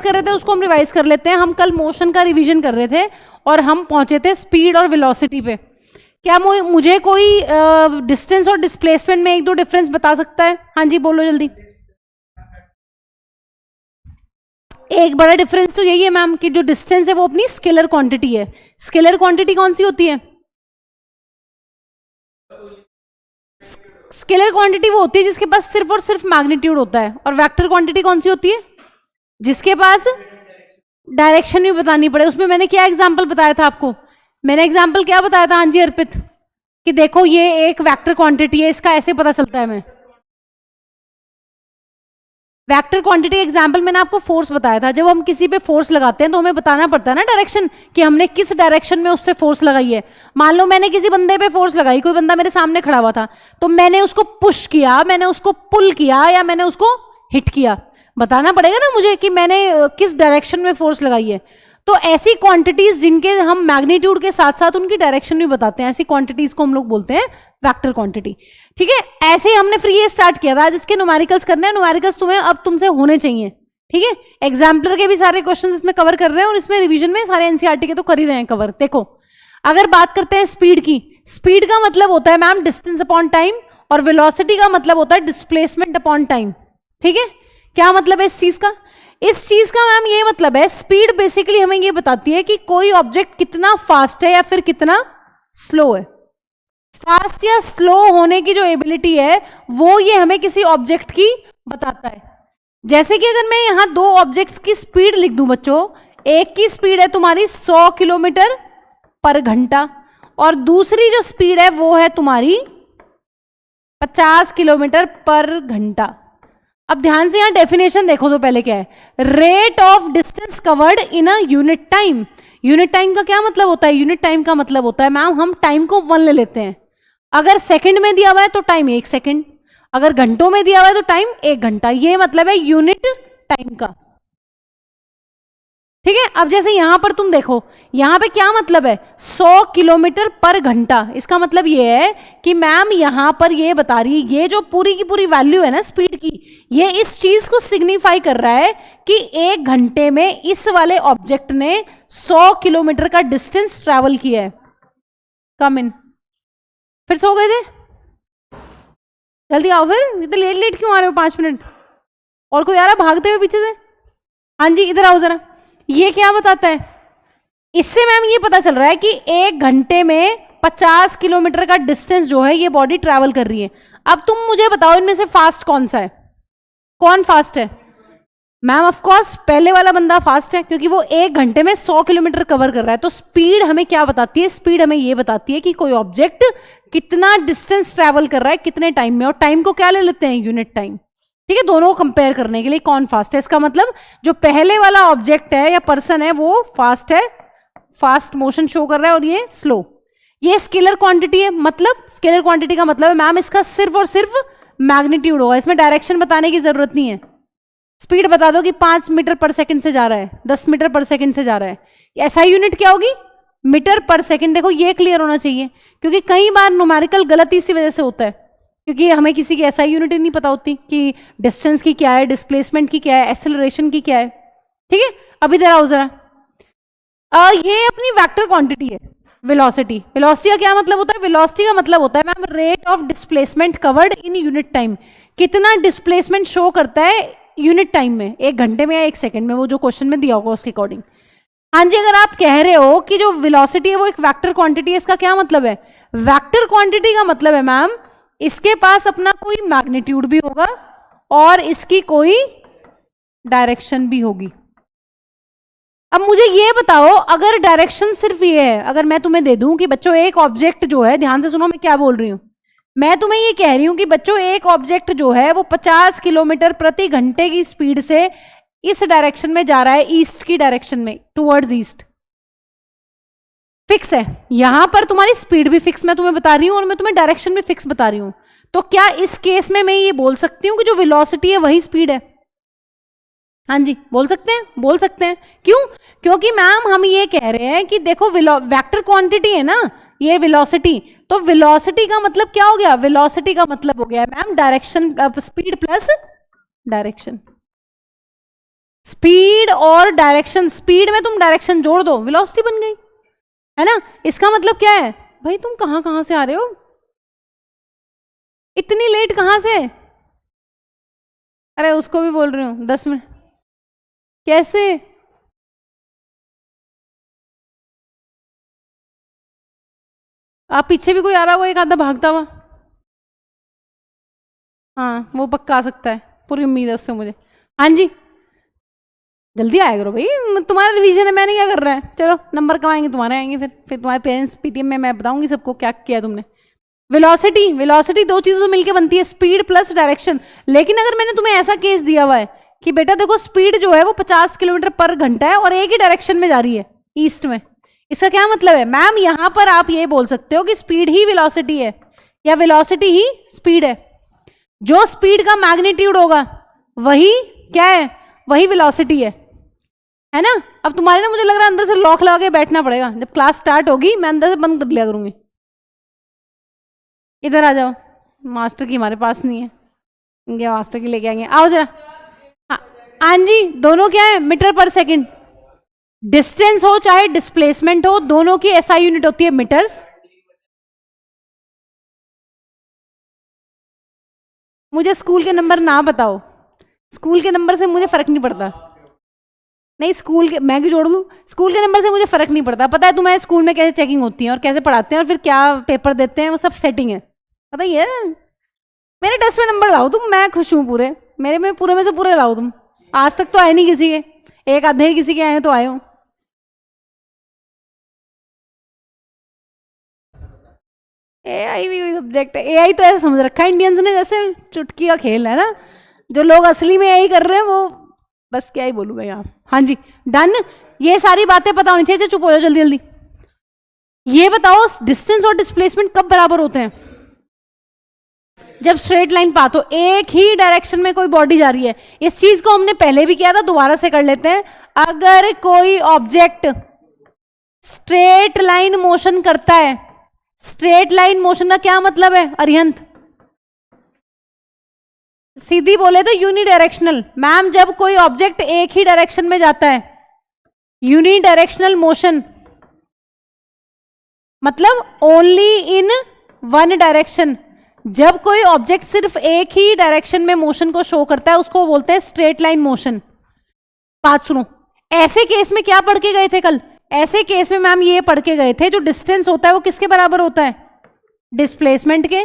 कर रहे थे उसको हम रिवाइज कर लेते हैं। हम कल मोशन का रिवीजन कर रहे थे और हम पहुंचे थे स्पीड और वेलोसिटी पे। क्या मुझे कोई डिस्टेंस और डिस्प्लेसमेंट में एक दो डिफरेंस बता सकता है? हाँ जी बोलो जल्दी। एक बड़ा डिफरेंस तो यही है मैम कि जो डिस्टेंस है वो अपनी स्केलर क्वांटिटी है। स्केलर क्वांटिटी कौन सी होती है? स्केलर क्वांटिटी वो होती है जिसके पास सिर्फ और सिर्फ मैग्नीट्यूड होता है। और वेक्टर क्वांटिटी कौन सी होती है? जिसके पास डायरेक्शन भी बतानी पड़े। उसमें मैंने क्या एग्जांपल बताया था आपको? मैंने एग्जांपल क्या बताया था? हाँ जी अर्पित, कि देखो ये एक वेक्टर क्वांटिटी है, इसका ऐसे पता चलता है। हमें वेक्टर क्वांटिटी एग्जांपल मैंने आपको फोर्स बताया था। जब हम किसी पे फोर्स लगाते हैं तो हमें बताना पड़ता है ना डायरेक्शन, कि हमने किस डायरेक्शन में उससे फोर्स लगाई है। मान लो मैंने किसी बंदे पे फोर्स लगाई, कोई बंदा मेरे सामने खड़ा हुआ था, तो मैंने उसको पुश किया, मैंने उसको पुल किया या मैंने उसको हिट किया, बताना पड़ेगा ना मुझे कि मैंने किस डायरेक्शन में फोर्स लगाई है। तो ऐसी क्वांटिटीज जिनके हम मैग्नीट्यूड के साथ साथ उनकी डायरेक्शन भी बताते हैं, ऐसी क्वांटिटीज को हम लोग बोलते हैं वेक्टर क्वांटिटी। ठीक है, ऐसे ही हमने फिर ये स्टार्ट किया था। आज इसके न्यूमेरिकल्स करने हैं। न्यूमेरिकल्स तुम्हें अब तुमसे होने चाहिए। ठीक है, एग्जाम्पलर के भी सारे क्वेश्चंस इसमें कवर कर रहे हैं और इसमें रिवीजन में सारे एनसीईआरटी के तो कर ही रहे हैं कवर। देखो अगर बात करते हैं स्पीड की, स्पीड का मतलब होता है मैम डिस्टेंस अपॉन टाइम, और वेलोसिटी का मतलब होता है डिस्प्लेसमेंट अपॉन टाइम। ठीक है, क्या मतलब है इस चीज का? इस चीज का मैम ये मतलब है, स्पीड बेसिकली हमें ये बताती है कि कोई ऑब्जेक्ट कितना फास्ट है या फिर कितना स्लो है। फास्ट या स्लो होने की जो एबिलिटी है वो ये हमें किसी ऑब्जेक्ट की बताता है। जैसे कि अगर मैं यहां दो ऑब्जेक्ट्स की स्पीड लिख दूं बच्चों, एक की स्पीड है तुम्हारी 100 किलोमीटर पर घंटा और दूसरी जो स्पीड है वो है तुम्हारी 50 किलोमीटर पर घंटा। अब ध्यान से यहां डेफिनेशन देखो तो पहले क्या है, rate of distance covered in a unit time. Unit time का क्या मतलब होता है? यूनिट टाइम का मतलब होता है मैम हम टाइम को 1 ले लेते हैं। अगर सेकंड में दिया हुआ है तो टाइम 1 सेकंड, अगर घंटों में दिया हुआ है तो टाइम 1 घंटा। ये मतलब है यूनिट टाइम का। ठीक है, अब जैसे यहां पर तुम देखो, यहां पे क्या मतलब है 100 किलोमीटर पर घंटा। इसका मतलब ये है कि मैम यहां पर ये बता रही है, ये जो पूरी की पूरी वैल्यू है ना स्पीड की, ये इस चीज को सिग्निफाई कर रहा है कि 1 घंटे में इस वाले ऑब्जेक्ट ने 100 किलोमीटर का डिस्टेंस ट्रेवल किया है। कम इन, फिर सो गए थे? जल्दी आओ, फिर इतने लेट लेट क्यों आ रहे हो? 5 मिनट और कोई आ रहा भागते हुए पीछे से? हाँ जी इधर आओ जरा। ये क्या बताता है? इससे मैम ये पता चल रहा है कि 1 घंटे में 50 किलोमीटर का डिस्टेंस जो है ये बॉडी ट्रैवल कर रही है। अब तुम मुझे बताओ इनमें से फास्ट कौन सा है? कौन फास्ट है? मैम ऑफ कोर्स पहले वाला बंदा फास्ट है, क्योंकि वो 1 घंटे में 100 किलोमीटर कवर कर रहा है। तो स्पीड हमें क्या बताती है? स्पीड हमें ये बताती है कि कोई ऑब्जेक्ट कितना डिस्टेंस ट्रैवल कर रहा है कितने टाइम में, और टाइम को क्या ले लेते हैं? Unit time. ठीक है, दोनों को कंपेयर करने के लिए कौन फास्ट है। इसका मतलब जो पहले वाला ऑब्जेक्ट है या पर्सन है वो फास्ट है, फास्ट मोशन शो कर रहा है, और ये स्लो। ये स्केलर क्वांटिटी है। मतलब स्केलर क्वांटिटी का मतलब है मैम इसका सिर्फ और सिर्फ मैग्नीट्यूड होगा, इसमें डायरेक्शन बताने की जरूरत नहीं है। स्पीड बता दो कि 5 मीटर पर सेकंड से जा रहा है, 10 मीटर पर सेकंड से जा रहा है। ऐसा यूनिट क्या होगी? मीटर पर सेकंड। देखो ये क्लियर होना चाहिए, क्योंकि कई बार न्यूमेरिकल गलत इसी वजह से होता है, क्योंकि हमें किसी की ऐसा यूनिट नहीं पता होती कि डिस्टेंस की क्या है, डिस्प्लेसमेंट की क्या है, एक्सेलरेशन की क्या है। ठीक है, अब इधर आओ जरा। ये अपनी वेक्टर क्वांटिटी है वेलोसिटी। वेलोसिटी का क्या मतलब होता है? वेलोसिटी का मतलब होता है ma'am rate of displacement covered in unit time. कितना डिस्प्लेसमेंट शो करता है यूनिट टाइम में, 1 घंटे में या 1 सेकंड में, वो जो क्वेश्चन में दिया होगा उसके अकॉर्डिंग। हाँ जी, अगर आप कह रहे हो कि जो वेलोसिटी है वो एक वेक्टर क्वांटिटी है, इसका क्या मतलब है? वेक्टर क्वांटिटी का मतलब है मैम इसके पास अपना कोई मैग्नीट्यूड भी होगा और इसकी कोई डायरेक्शन भी होगी। अब मुझे ये बताओ, अगर डायरेक्शन सिर्फ ये है, अगर मैं तुम्हें दे दूं कि बच्चों एक ऑब्जेक्ट जो है, ध्यान से सुनो मैं क्या बोल रही हूं, मैं तुम्हें ये कह रही हूं कि बच्चों एक ऑब्जेक्ट जो है वो 50 किलोमीटर प्रति घंटे की स्पीड से इस डायरेक्शन में जा रहा है, ईस्ट की डायरेक्शन में, टुवर्ड्स ईस्ट। फिक्स है, यहां पर तुम्हारी स्पीड भी फिक्स मैं तुम्हें बता रही हूं और मैं तुम्हें डायरेक्शन भी फिक्स बता रही हूं। तो क्या इस केस में मैं ये बोल सकती हूं कि जो वेलोसिटी है वही स्पीड है? हाँ जी बोल सकते हैं, बोल सकते हैं। क्यों? क्योंकि मैम हम ये कह रहे हैं कि देखो वेक्टर क्वांटिटी है ना ये वेलोसिटी, तो वेलोसिटी का मतलब क्या हो गया? वेलोसिटी का मतलब हो गया ma'am direction, speed plus direction. Speed और डायरेक्शन, स्पीड में तुम डायरेक्शन जोड़ दो, वेलोसिटी बन गई, है ना। इसका मतलब क्या है भाई, तुम कहां कहां से आ रहे हो, इतनी लेट कहां से। अरे उसको भी बोल रही हूँ 10 मिनट, कैसे। आप पीछे भी कोई आ रहा होगा एक आधा भागता हुआ, हाँ वो पक्का आ सकता है, पूरी उम्मीद है उससे मुझे। हाँ जी, जल्दी आया करो भाई, तुम्हारा रिवीजन है, मैंने क्या कर रहा है। चलो नंबर कमाएंगे तुम्हारे आएंगे, फिर तुम्हारे पेरेंट्स पीटीएम में मैं बताऊंगी सबको क्या किया तुमने। वेलोसिटी, वेलोसिटी दो चीजों से मिलकर बनती है, स्पीड प्लस डायरेक्शन। लेकिन अगर मैंने तुम्हें ऐसा केस दिया हुआ है कि बेटा देखो स्पीड जो है वो 50 किलोमीटर पर घंटा है और एक ही डायरेक्शन में जा रही है, ईस्ट में, इसका क्या मतलब है मैम, यहां पर आप ये बोल सकते हो कि स्पीड ही वेलोसिटी है या वेलोसिटी ही स्पीड है। जो स्पीड का मैग्नीट्यूड होगा वही क्या है, वही वेलोसिटी है ना। अब तुम्हारे ना मुझे लग रहा है अंदर से लॉक लगा के बैठना पड़ेगा, जब क्लास स्टार्ट होगी मैं अंदर से बंद कर लिया करूंगी। इधर आ जाओ, मास्टर की हमारे पास नहीं है, इनके मास्टर की लेके आएंगे, आओ जरा। हाँ हाँ जी, दोनों क्या है, मीटर पर सेकंड। डिस्टेंस हो चाहे डिस्प्लेसमेंट हो, दोनों की एसआई यूनिट होती है मीटर्स। मुझे स्कूल के नंबर ना बताओ, स्कूल के नंबर से मुझे फर्क नहीं पड़ता। नहीं स्कूल के मैं क्यों जोड़ लूँ, स्कूल के नंबर से मुझे फर्क नहीं पड़ता। पता है तुम्हें स्कूल में कैसे चेकिंग होती है और कैसे पढ़ाते हैं और फिर क्या पेपर देते हैं, वो सब सेटिंग है, पता ही है। मेरे टेस्ट में नंबर लाओ तुम, मैं खुश हूँ पूरे, मेरे में पूरे में से पूरे लाओ तुम। आज तक तो आए नहीं किसी के, एक आधे ही किसी के आए तो आए हो। एआई भी कोई सब्जेक्ट है, एआई तो ऐसा समझ रखा है इंडियंस ने जैसे चुटकी का खेल है ना, जो लोग असली में एआई कर रहे हैं वो, बस क्या ही बोलूँ मैं यहाँ। हाँ जी डन, ये सारी बातें पता होनी चाहिए, चुप हो जाओ जल्दी जल्दी। ये बताओ डिस्टेंस और डिस्प्लेसमेंट कब बराबर होते हैं, जब स्ट्रेट लाइन पाथ हो, एक ही डायरेक्शन में कोई बॉडी जा रही है। इस चीज को हमने पहले भी किया था, दोबारा से कर लेते हैं। अगर कोई ऑब्जेक्ट स्ट्रेट लाइन मोशन करता है, स्ट्रेट लाइन मोशन का क्या मतलब है अरिहंत, सीधी बोले तो यूनिडायरेक्शनल। मैम जब कोई ऑब्जेक्ट एक ही डायरेक्शन में जाता है, यूनिडायरेक्शनल मोशन मतलब ओनली इन वन डायरेक्शन। जब कोई ऑब्जेक्ट सिर्फ एक ही डायरेक्शन में मोशन को शो करता है उसको बोलते हैं स्ट्रेट लाइन मोशन। बात सुनो, ऐसे केस में क्या पढ़ के गए थे कल, ऐसे केस में मैम ये पढ़ के गए थे जो डिस्टेंस होता है वो किसके बराबर होता है, डिस्प्लेसमेंट के।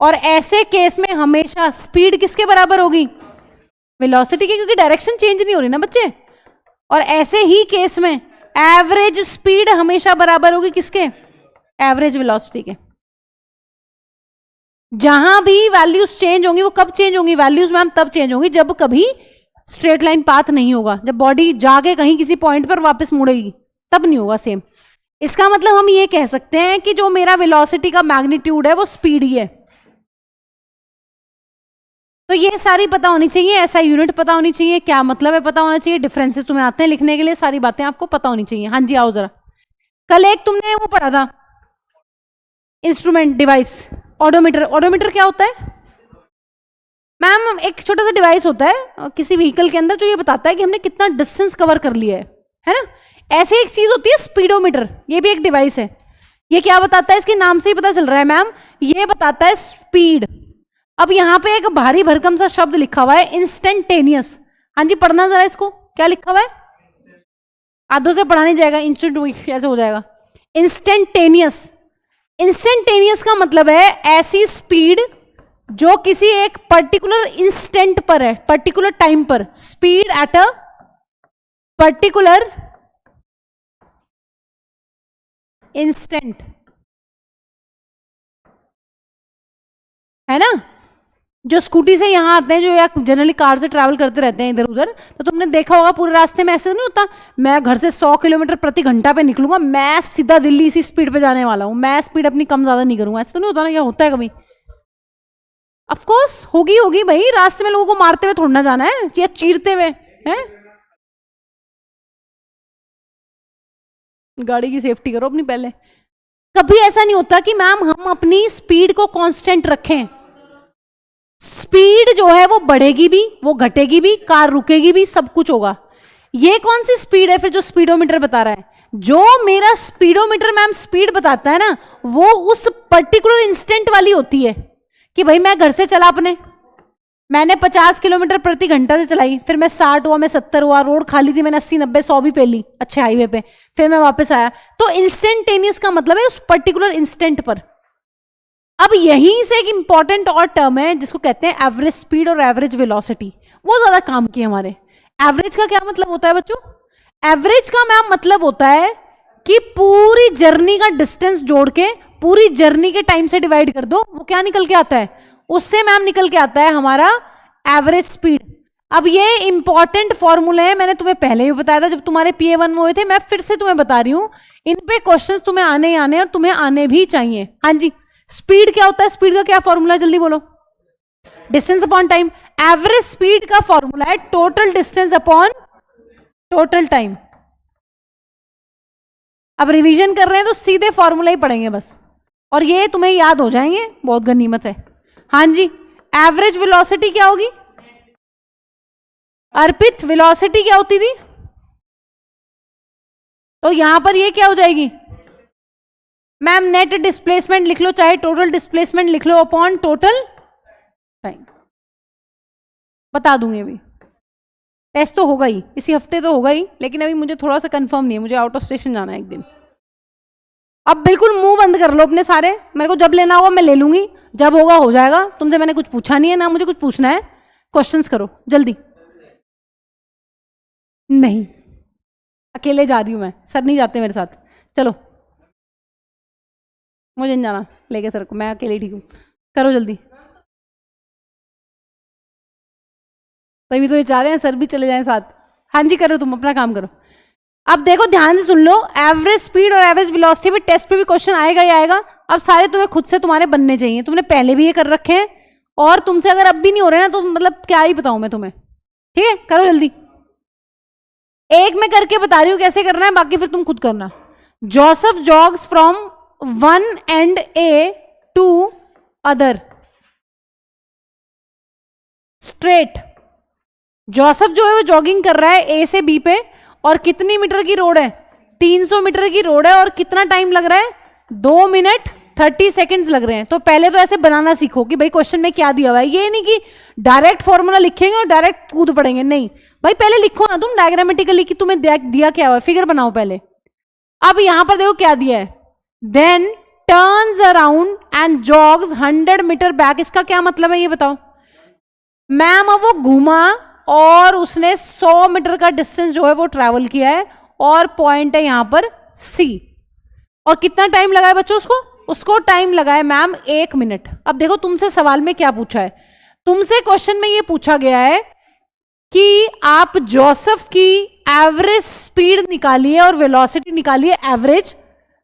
और ऐसे केस में हमेशा स्पीड किसके बराबर होगी, वेलोसिटी की, क्योंकि डायरेक्शन चेंज नहीं हो रही ना बच्चे। और ऐसे ही केस में एवरेज स्पीड हमेशा बराबर होगी किसके, एवरेज वेलोसिटी के। जहां भी वैल्यूज चेंज होंगी वो कब चेंज होंगी, वैल्यूज मैम तब चेंज होंगी जब कभी स्ट्रेट लाइन पाथ नहीं होगा, जब बॉडी जाके कहीं किसी पॉइंट पर वापस मुड़ेगी तब नहीं होगा सेम। इसका मतलब हम ये कह सकते हैं कि जो मेरा वेलोसिटी का मैग्नीट्यूड है वो स्पीड ही है। तो ये सारी पता होनी चाहिए, ऐसा यूनिट पता होनी चाहिए, क्या मतलब है पता होना चाहिए, डिफरेंसेस तुम्हें आते हैं लिखने के लिए, सारी बातें आपको पता होनी चाहिए। हाँ जी आओ जरा, कल एक तुमने वो पढ़ा था इंस्ट्रूमेंट डिवाइस, ऑडोमीटर। ऑडोमीटर क्या होता है मैम, एक छोटा सा डिवाइस होता है किसी व्हीकल के अंदर जो ये बताता है कि हमने कितना डिस्टेंस कवर कर लिया है ना। ऐसे एक चीज होती है स्पीडोमीटर, ये भी एक डिवाइस है। ये क्या बताता है, इसके नाम से ही पता चल रहा है मैम, ये बताता है स्पीड। अब यहाँ पे एक भारी भरकम सा शब्द लिखा हुआ है इंस्टेंटेनियस। हाँ जी पढ़ना जरा इसको, क्या लिखा हुआ है, आधों से पढ़ा नहीं जाएगा, इंस्टेंट कैसे हो जाएगा, इंस्टेंटेनियस। इंस्टेंटेनियस का मतलब है ऐसी स्पीड जो किसी एक पर्टिकुलर इंस्टेंट पर है, पर्टिकुलर टाइम पर, speed at a particular instant, है ना। जो स्कूटी से यहाँ आते हैं, जो या जनरली कार से ट्रैवल करते रहते हैं इधर उधर, तो तुमने देखा होगा पूरे रास्ते में ऐसे नहीं होता, मैं घर से 100 किलोमीटर प्रति घंटा पे निकलूंगा, मैं सीधा दिल्ली इसी स्पीड पे जाने वाला हूँ, मैं स्पीड अपनी कम ज्यादा नहीं करूंगा, ऐसा तो नहीं होता ना, क्या होता है कभी। ऑफकोर्स होगी होगी भाई, रास्ते में लोगों को मारते हुए थोड़ा ना जाना है या चीरते हुए हैं। गाड़ी की सेफ्टी करो अपनी पहले। कभी ऐसा नहीं होता कि मैम हम अपनी स्पीड को कांस्टेंट रखें, स्पीड जो है वो बढ़ेगी भी, वो घटेगी भी, कार रुकेगी भी, सब कुछ होगा। ये कौन सी स्पीड है फिर जो स्पीडोमीटर बता रहा है? जो मेरा स्पीडोमीटर मैम स्पीड बताता है ना, वो उस पर्टिकुलर इंस्टेंट वाली होती है कि भाई मैं घर से चला अपने, मैंने 50 किलोमीटर प्रति घंटा से चलाई, फिर मैं 60 हुआ, मैं 70 हुआ, रोड खाली थी, मैंने 80 90 100 भी पे ली अच्छे हाईवे पे, फिर मैं वापस आया। तो इंस्टेंटेनियस का मतलब है उस पर्टिकुलर इंस्टेंट पर। अब यहीं से एक इंपॉर्टेंट और टर्म है जिसको कहते हैं एवरेज स्पीड और एवरेज वेलोसिटी, वो ज्यादा काम की हमारे। एवरेज का क्या मतलब होता है बच्चों? एवरेज का मैम मतलब होता है कि पूरी जर्नी का डिस्टेंस जोड़ के पूरी जर्नी के टाइम से डिवाइड कर दो, वो क्या निकल के आता है? उससे मैम निकल के आता है हमारा एवरेज स्पीड। अब ये इंपॉर्टेंट फॉर्मूला है, मैंने तुम्हें पहले भी बताया था जब तुम्हारे PA1 में हुए थे, मैं फिर से तुम्हें बता रही हूं, इन पे क्वेश्चंस तुम्हें आने ही आने और तुम्हें आने भी चाहिए। हाँ जी, स्पीड क्या होता है? स्पीड का क्या फॉर्मूला, जल्दी बोलो। Distance upon time. Average speed का फॉर्मूला है total distance upon total time. अब रिवीजन कर रहे हैं तो सीधे फॉर्मूला ही पढ़ेंगे बस, और ये तुम्हें याद हो जाएंगे, बहुत गनीमत है। हाँ जी, एवरेज वेलोसिटी क्या होगी? अर्पित, वेलोसिटी क्या होती थी? तो यहां पर ये क्या हो जाएगी मैम? नेट डिस्प्लेसमेंट लिख लो, चाहे टोटल डिस्प्लेसमेंट लिख लो, अपॉन टोटल टाइम। बता दूंगी अभी, टेस्ट तो होगा ही इसी हफ्ते, तो होगा ही, लेकिन अभी मुझे थोड़ा सा कंफर्म नहीं है, मुझे आउट ऑफ स्टेशन जाना है एक दिन। अब बिल्कुल मुंह बंद कर लो अपने सारे, मेरे को जब लेना होगा मैं ले लूंगी, जब होगा हो जाएगा। तुमसे मैंने कुछ पूछा नहीं है ना मुझे कुछ पूछना है, क्वेश्चंस करो जल्दी। नहीं, अकेले जा रही हूं मैं, सर नहीं जाते मेरे साथ, चलो। मुझे नहीं जाना लेके सर को, मैं अकेले ठीक हूँ, करो जल्दी। तभी तो ये चाह रहे हैं सर भी चले जाएं साथ। हाँ जी करो, तुम अपना काम करो। अब देखो ध्यान से सुन लो, एवरेज स्पीड और एवरेज वेलोसिटी पे टेस्ट पे भी क्वेश्चन आएगा ही आएगा। अब सारे तुम्हें खुद से तुम्हारे बनने चाहिए, तुमने पहले भी ये कर रखे हैं, और तुमसे अगर अब भी नहीं हो रहे ना तो मतलब क्या ही बताऊं मैं तुम्हें। ठीक है, करो जल्दी। एक मैं करके बता रही हूं कैसे करना है, बाकी फिर तुम खुद करना। Joseph jogs from one end a to other straight. Joseph जो है वो जॉगिंग कर रहा है ए से बी पे, और कितनी मीटर की रोड है? 300 मीटर की रोड है, और कितना टाइम लग रहा है? 2 मिनट 30 सेकंड्स लग रहे हैं। तो पहले तो ऐसे बनाना सीखो कि भाई क्वेश्चन में क्या दिया हुआ है, ये नहीं कि डायरेक्ट फॉर्मूला लिखेंगे और डायरेक्ट कूद पड़ेंगे, नहीं भाई, पहले लिखो ना तुम डायग्रामेटिकली कि तुम्हें दिया क्या हुआ है, फिगर बनाओ पहले। अब यहां पर देखो क्या दिया है, then turns around and jogs 100 metre back. इसका क्या मतलब है ये बताओ मैम? अब वो घूमा और उसने 100 मीटर का डिस्टेंस जो है वो ट्रैवल किया है, और पॉइंट है यहां पर सी, और कितना टाइम लगा है बच्चों उसको टाइम लगा है मैम 1 मिनट। अब देखो तुमसे सवाल में क्या पूछा है, तुमसे क्वेश्चन में ये पूछा गया है कि आप जोसेफ की एवरेज स्पीड निकालिए और वेलोसिटी निकालिए एवरेज,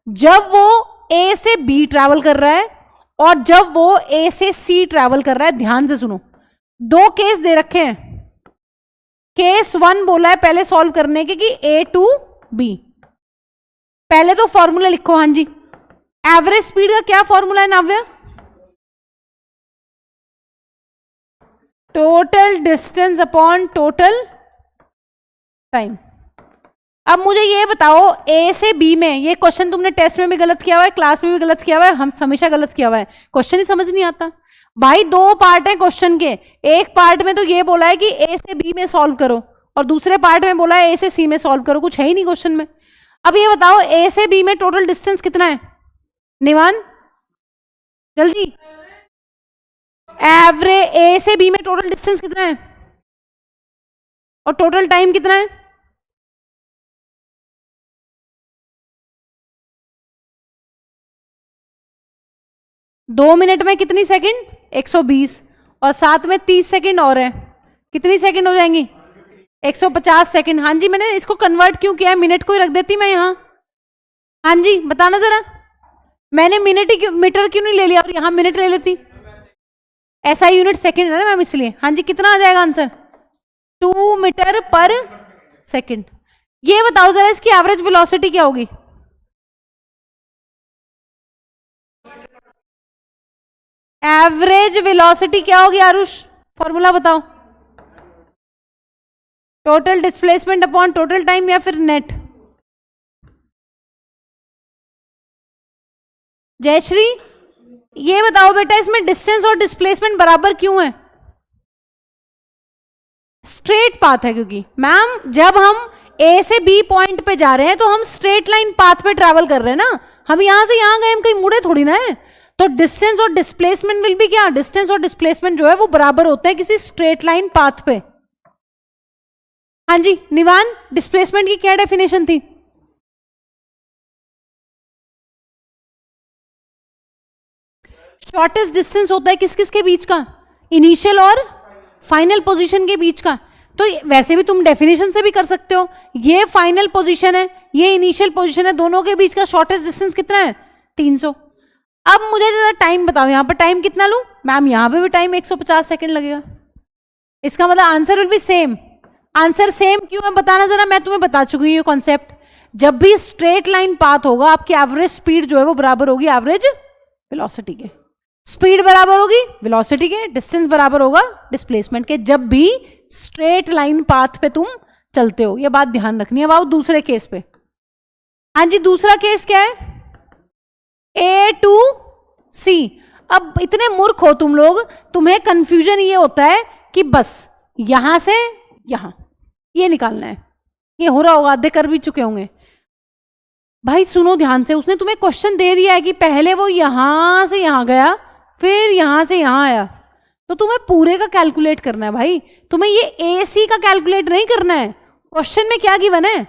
जब वो ए से बी ट्रैवल कर रहा है और जब वो ए से सी ट्रैवल कर रहा है। ध्यान से सुनो, 2 केस दे रखे हैं। केस 1 बोला है पहले सॉल्व करने के कि ए टू बी। पहले तो फॉर्मूला लिखो। हाँ जी, एवरेज स्पीड का क्या फॉर्मूला है Navya? Total distance upon total time. अब मुझे ये बताओ ए से बी में, ये क्वेश्चन तुमने टेस्ट में भी गलत किया हुआ है, क्लास में भी गलत किया हुआ है, हम हमेशा गलत किया हुआ है, क्वेश्चन ही समझ नहीं आता भाई। 2 पार्ट है क्वेश्चन के, एक पार्ट में तो ये बोला है कि ए से बी में सॉल्व करो, और दूसरे पार्ट में बोला है ए से सी में सॉल्व करो, कुछ है ही नहीं क्वेश्चन में। अब ये बताओ ए से बी में टोटल डिस्टेंस कितना है निवान, जल्दी। एवरेज ए से बी में टोटल डिस्टेंस कितना है और टोटल टाइम कितना है? दो मिनट में कितनी सेकंड? 120, और साथ में 30 सेकंड और है, कितनी सेकंड हो जाएंगी? 150 सेकंड। हाँ जी, मैंने इसको कन्वर्ट क्यों किया है, मिनट को ही रख देती मैं यहाँ। हाँ जी बताना जरा, मैंने मीटर क्यों नहीं ले लिया और यहाँ मिनट ले लेती? ऐसा यूनिट सेकंड है ना मैम, इसलिए। हाँ जी, कितना आ जाएगा आंसर? 2 मीटर पर सेकंड। ये बताओ जरा इसकी एवरेज वेलोसिटी क्या होगी? एवरेज वेलोसिटी क्या होगी आरुष, फॉर्मूला बताओ। Total displacement upon total time या फिर नेट। जयश्री ये बताओ बेटा, इसमें डिस्टेंस और डिस्प्लेसमेंट बराबर क्यों है? स्ट्रेट पाथ है, क्योंकि मैम जब हम ए से बी पॉइंट पे जा रहे हैं तो हम स्ट्रेट लाइन पाथ पे ट्रैवल कर रहे हैं ना, हम यहां से यहां गए, हम कहीं मुड़े थोड़ी ना है। तो डिस्टेंस और डिस्प्लेसमेंट विल भी क्या, डिस्टेंस और डिस्प्लेसमेंट जो है वो बराबर होते हैं किसी स्ट्रेट लाइन पाथ पे। हाँ जी निवान, डिस्प्लेसमेंट की क्या डेफिनेशन थी? शॉर्टेस्ट डिस्टेंस होता है किस किस के बीच का, इनिशियल और फाइनल पोजीशन के बीच का। तो वैसे भी तुम डेफिनेशन से भी कर सकते हो, ये फाइनल पोजीशन है, ये इनिशियल पोजीशन है, दोनों के बीच का शॉर्टेस्ट डिस्टेंस कितना है, 300। अब मुझे जरा टाइम बताओ, यहां पर टाइम कितना लूं? मैम यहां पे भी टाइम 150 सेकंड लगेगा। इसका मतलब answer will be same. Answer same क्यों है बताना जरा, मैं तुम्हें बता चुकी हूँ ये कॉन्सेप्ट। जब भी स्ट्रेट लाइन पाथ होगा, आपकी एवरेज स्पीड जो है वो बराबर होगी एवरेज वेलोसिटी के। स्पीड बराबर होगी वेलोसिटी के, डिस्टेंस बराबर होगा डिस्प्लेसमेंट के, जब भी स्ट्रेट लाइन पाथ पे तुम चलते हो। ये बात ध्यान रखनी है। अब आओ दूसरे केस पे। हाँ जी दूसरा केस क्या है, ए टू सी। अब इतने मूर्ख हो तुम लोग, तुम्हें कंफ्यूजन ये होता है कि बस यहां से यहां ये निकालना है। ये हो रहा होगा, आधे कर भी चुके होंगे। भाई सुनो ध्यान से, उसने तुम्हें क्वेश्चन दे दिया है कि पहले वो यहां से यहां गया, फिर यहां से यहां आया, तो तुम्हें पूरे का कैलकुलेट करना है भाई। तुम्हें ये ए सी का कैलकुलेट नहीं करना है। क्वेश्चन में क्या गिवन है,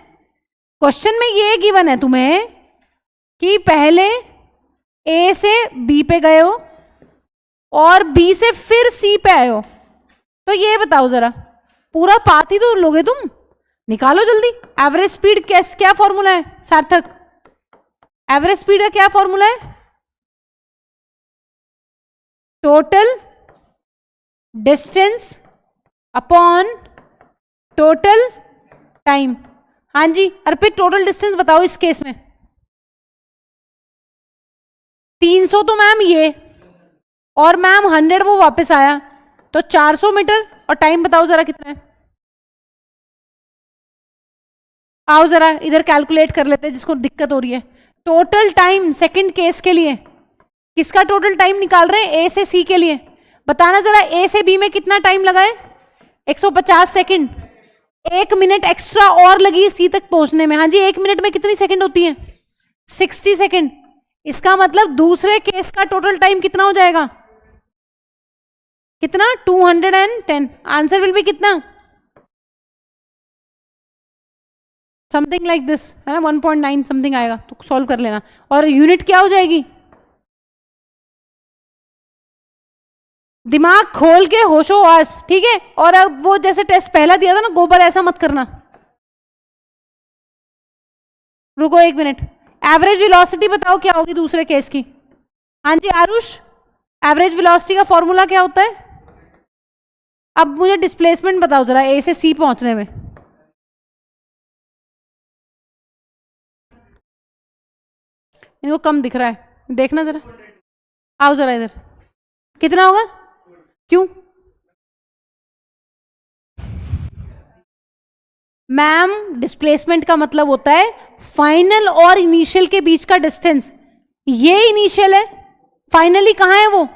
क्वेश्चन में ये गिवन है तुम्हें कि पहले ए से बी पे गए हो और बी से फिर सी पे आए हो। तो ये बताओ जरा, पूरा पाथ ही तो लोगे तुम, निकालो जल्दी। एवरेज स्पीड क्या फॉर्मूला है सार्थक, एवरेज स्पीड का क्या फॉर्मूला है? Total distance upon total time. हाँ जी अर्पित, टोटल डिस्टेंस बताओ इस केस में। 300 तो मैम ये, और मैम 100 वो वापस आया, तो 400 मीटर। और टाइम बताओ जरा कितना है। आओ जरा इधर कैलकुलेट कर लेते हैं जिसको दिक्कत हो रही है। टोटल टाइम सेकंड केस के लिए, किसका टोटल टाइम निकाल रहे हैं, ए से सी के लिए। बताना जरा ए से बी में कितना टाइम लगा है, 150 सेकंड। 1 मिनट एक्स्ट्रा और लगी सी तक पहुंचने में। हाँ जी 1 मिनट में कितनी सेकंड होती है, 60 सेकंड। इसका मतलब दूसरे केस का टोटल टाइम कितना हो जाएगा, कितना, 210। आंसर विल बी कितना, समथिंग लाइक दिस है ना, 1.9 समथिंग आएगा, तो सॉल्व कर लेना। और यूनिट क्या हो जाएगी, दिमाग खोल के होशो हवास, ठीक है। और अब वो जैसे टेस्ट पहला दिया था ना गोबर, ऐसा मत करना। रुको 1 मिनट, एवरेज वेलोसिटी बताओ क्या होगी दूसरे केस की। हाँ जी आरुष, एवरेज वेलोसिटी का फॉर्मूला क्या होता है? अब मुझे डिस्प्लेसमेंट बताओ जरा ए से सी पहुंचने में। इनको कम दिख रहा है, देखना जरा, आओ जरा इधर, कितना होगा, क्यों मैम? डिस्प्लेसमेंट का मतलब होता है फाइनल और इनिशियल के बीच का डिस्टेंस। ये इनिशियल है, फाइनली कहां है वो,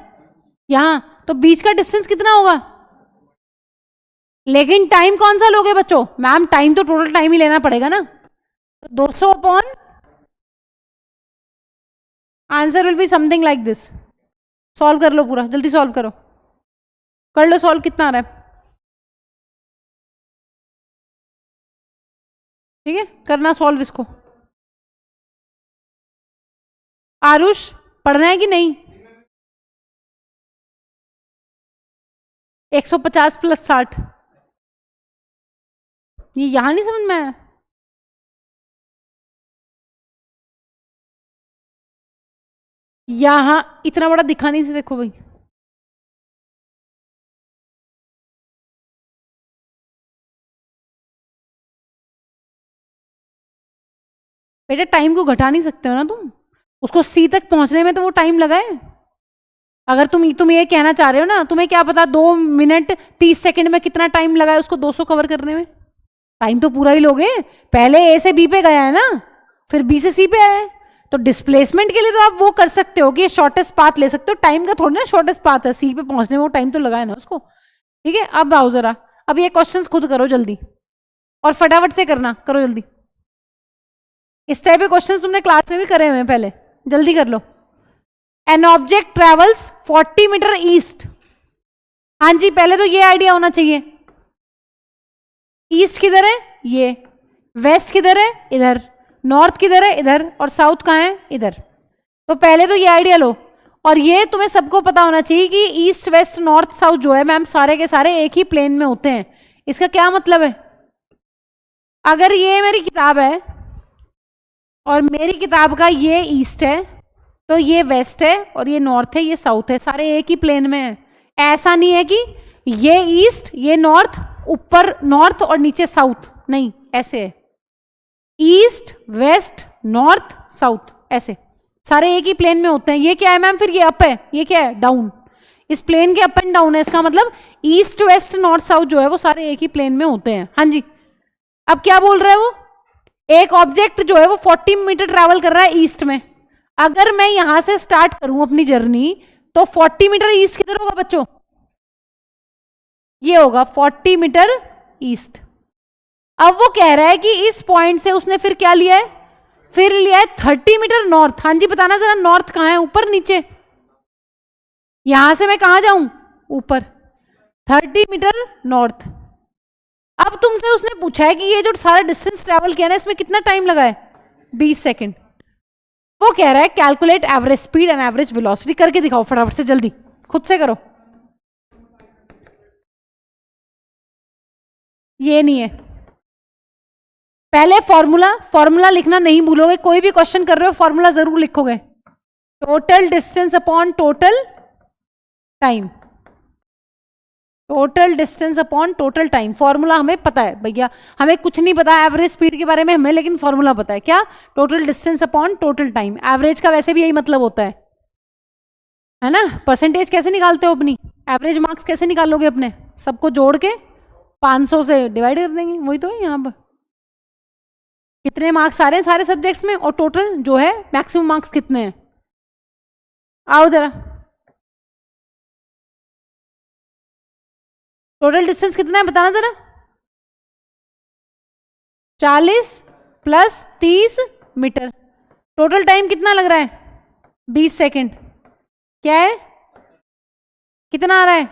यहां, तो बीच का डिस्टेंस कितना होगा। लेकिन टाइम कौन सा लोगे बच्चों? मैम टाइम तो टोटल टाइम ही लेना पड़ेगा ना, 200 upon, answer will be something like this. Solve कर लो पूरा, जल्दी सॉल्व करो, कर लो सॉल्व, कितना आ रहा है, ठीक है करना सॉल्व इसको। आरुष पढ़ना है कि नहीं? 150 प्लस 60, ये यहां नहीं समझ में आया। यहां इतना बड़ा दिखा नहीं से, देखो भाई, बेटा टाइम को घटा नहीं सकते हो ना तुम, उसको सी तक पहुंचने में तो वो टाइम लगा है। अगर तुम ये कहना चाह रहे हो ना, तुम्हें क्या पता 2 मिनट 30 सेकंड में कितना टाइम लगा है उसको 200 कवर करने में, टाइम तो पूरा ही लोगे। पहले ए से बी पे गया है ना, फिर बी से सी पे आया है, तो डिस्प्लेसमेंट के लिए तो आप वो कर सकते हो कि शॉर्टेस्ट पाथ ले सकते हो, टाइम का थोड़ा ना शॉर्टेस्ट पाथ है, सी पे पहुंचने में वो टाइम तो लगा है ना उसको। ठीक है, अब आओ जरा, अब ये क्वेश्चंस खुद करो जल्दी, और फटाफट से करना, करो जल्दी। इस टाइप के क्वेश्चंस तुमने क्लास में भी करे हुए हैं पहले, जल्दी कर लो। An object travels 40 metre east. हाँ जी, पहले तो ये आइडिया होना चाहिए, ईस्ट किधर है, ये, वेस्ट किधर है, इधर, नॉर्थ किधर है, इधर, और साउथ कहाँ है, इधर। तो पहले तो ये आइडिया लो, और ये तुम्हें सबको पता होना चाहिए कि ईस्ट वेस्ट नॉर्थ साउथ जो है मैम सारे के सारे एक ही प्लेन में होते हैं। इसका क्या मतलब है, अगर ये मेरी किताब है और मेरी किताब का ये ईस्ट है, तो ये वेस्ट है, और ये नॉर्थ है, ये साउथ है, सारे एक ही प्लेन में है। ऐसा नहीं है कि ये ईस्ट ये नॉर्थ, ऊपर नॉर्थ और नीचे साउथ, नहीं, ऐसे है, ईस्ट वेस्ट नॉर्थ साउथ, ऐसे सारे एक ही प्लेन में होते हैं। ये क्या है मैम, फिर ये अप है, ये क्या है, डाउन, इस प्लेन के अप एंड डाउन है, इसका मतलब ईस्ट वेस्ट नॉर्थ साउथ जो है वो सारे एक ही प्लेन में होते हैं। हाँ जी, अब क्या बोल रहा है वो, एक ऑब्जेक्ट जो है वो 40 मीटर ट्रैवल कर रहा है ईस्ट में, अगर मैं यहां से स्टार्ट करूं अपनी जर्नी, तो 40 मीटर ईस्ट किधर होगा बच्चों, ये होगा 40 मीटर ईस्ट। अब वो कह रहा है कि इस पॉइंट से उसने फिर क्या लिया है, फिर लिया है 30 मीटर नॉर्थ। हाँ जी, बताना जरा, नॉर्थ कहां है, ऊपर नीचे, यहां से मैं कहां जाऊं, ऊपर, 30 मीटर नॉर्थ। अब तुमसे उसने पूछा है कि ये जो सारा डिस्टेंस ट्रेवल किया ना, इसमें कितना टाइम लगा है, 20 सेकेंड। वो कह रहा है calculate average speed and average velocity, करके दिखाओ फटाफट से, जल्दी खुद से करो। ये नहीं है, पहले फॉर्मूला लिखना नहीं भूलोगे, कोई भी क्वेश्चन कर रहे हो फॉर्मूला जरूर लिखोगे। Total distance upon total time, total distance upon total time, formula हमें पता है भैया, हमें कुछ नहीं पता एवरेज स्पीड के बारे में हमें, लेकिन फॉर्मूला पता है क्या, total distance upon total time. Average का वैसे भी यही मतलब होता है ना, परसेंटेज कैसे निकालते हो अपनी, एवरेज मार्क्स कैसे निकालोगे अपने, सबको जोड़ के 500 से डिवाइड कर देंगे, वही तो है यहाँ पर, कितने मार्क्स आ रहे हैं सारे सब्जेक्ट्स में, और टोटल जो है मैक्सिमम मार्क्स कितने हैं। आओ जरा, टोटल डिस्टेंस कितना है बताना जरा, 40 + 30 मीटर, टोटल टाइम कितना लग रहा है, 20 सेकेंड, क्या है, कितना आ रहा है,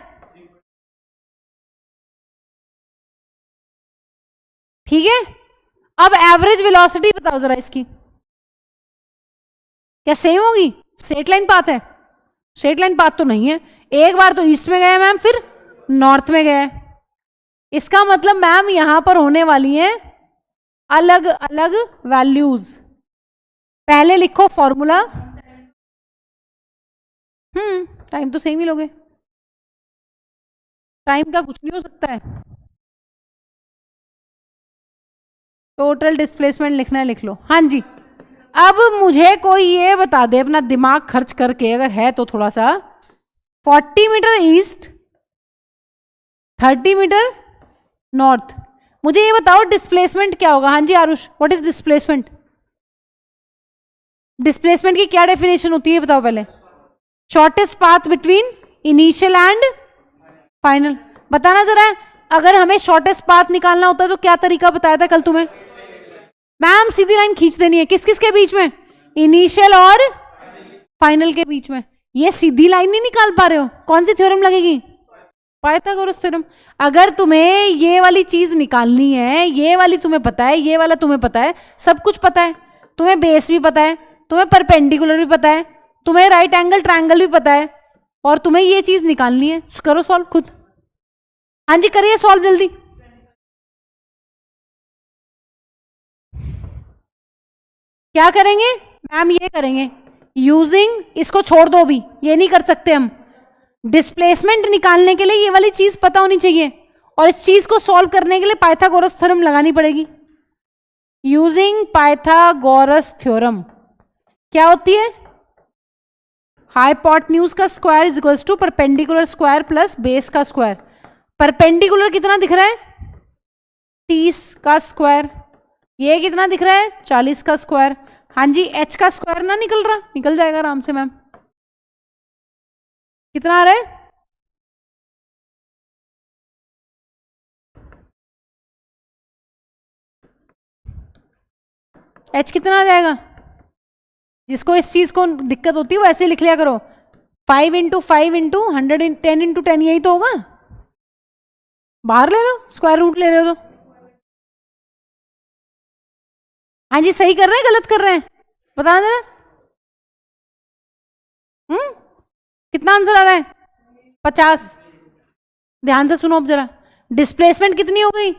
ठीक है। अब एवरेज वेलोसिटी बताओ जरा इसकी, क्या सेम होगी, स्ट्रेट लाइन पाथ है, स्ट्रेट लाइन पाथ तो नहीं है, एक बार तो ईस्ट में गए मैम, फिर नॉर्थ में गए, इसका मतलब मैम यहां पर होने वाली हैं अलग अलग वैल्यूज। पहले लिखो फॉर्मूला, टाइम तो सेम ही लोगे, टाइम का कुछ नहीं हो सकता है, टोटल डिस्प्लेसमेंट लिखना है, लिख लो। हाँ जी, अब मुझे कोई ये बता दे अपना दिमाग खर्च करके, अगर है तो थोड़ा सा, 40 मीटर ईस्ट 30 मीटर नॉर्थ, मुझे ये बताओ डिस्प्लेसमेंट क्या होगा। हाँ जी Aarush, what is displacement, displacement की क्या डेफिनेशन होती है बताओ पहले, shortest path between initial and final. बताना जरा, अगर हमें शॉर्टेस्ट पाथ निकालना होता है तो क्या तरीका बताया था कल तुम्हें, मैम सीधी लाइन खींच देनी है, किस किस के बीच में, इनिशियल और फाइनल के बीच में। ये सीधी लाइन नहीं निकाल पा रहे हो, कौन सी थ्योरम लगेगी, पाइथागोरस थ्योरम। अगर तुम्हें ये वाली चीज निकालनी है, ये वाली तुम्हें पता है, ये वाला तुम्हें पता है, सब कुछ पता है, तुम्हें बेस भी पता है, तुम्हें परपेंडिकुलर भी पता है, तुम्हें राइट एंगल ट्रायंगल भी पता है, और तुम्हें ये चीज निकालनी है, करो सॉल्व खुद। हाँ जी करिए सॉल्व जल्दी। क्या करेंगे मैम, ये करेंगे यूजिंग, इसको छोड़ दो अभी, ये नहीं कर सकते हम, डिस्प्लेसमेंट निकालने के लिए ये वाली चीज पता होनी चाहिए, और इस चीज को सॉल्व करने के लिए पाइथागोरस थ्योरम लगानी पड़ेगी। यूजिंग पाइथागोरस थ्योरम क्या होती है, हाइपोटेन्यूज का square is equals to perpendicular square plus base का स्क्वायर। परपेंडिकुलर कितना दिख रहा है? 30 का स्क्वायर। ये कितना दिख रहा है? 40 का स्क्वायर। हाँ जी, h का स्क्वायर ना निकल रहा? निकल जाएगा आराम से मैम। कितना आ रहा है? h कितना आ जाएगा? जिसको इस चीज को दिक्कत होती है वो ऐसे लिख लिया करो, 5 इंटू 5 इंटू 110 इंटू 10, यही तो होगा। बाहर ले लो, स्क्वायर रूट ले रहे हो तो। हाँ जी, सही कर रहे हैं गलत कर रहे हैं बता देना। कितना आंसर आ रहा है? 50। ध्यान से सुनो अब जरा, डिस्प्लेसमेंट कितनी हो गई?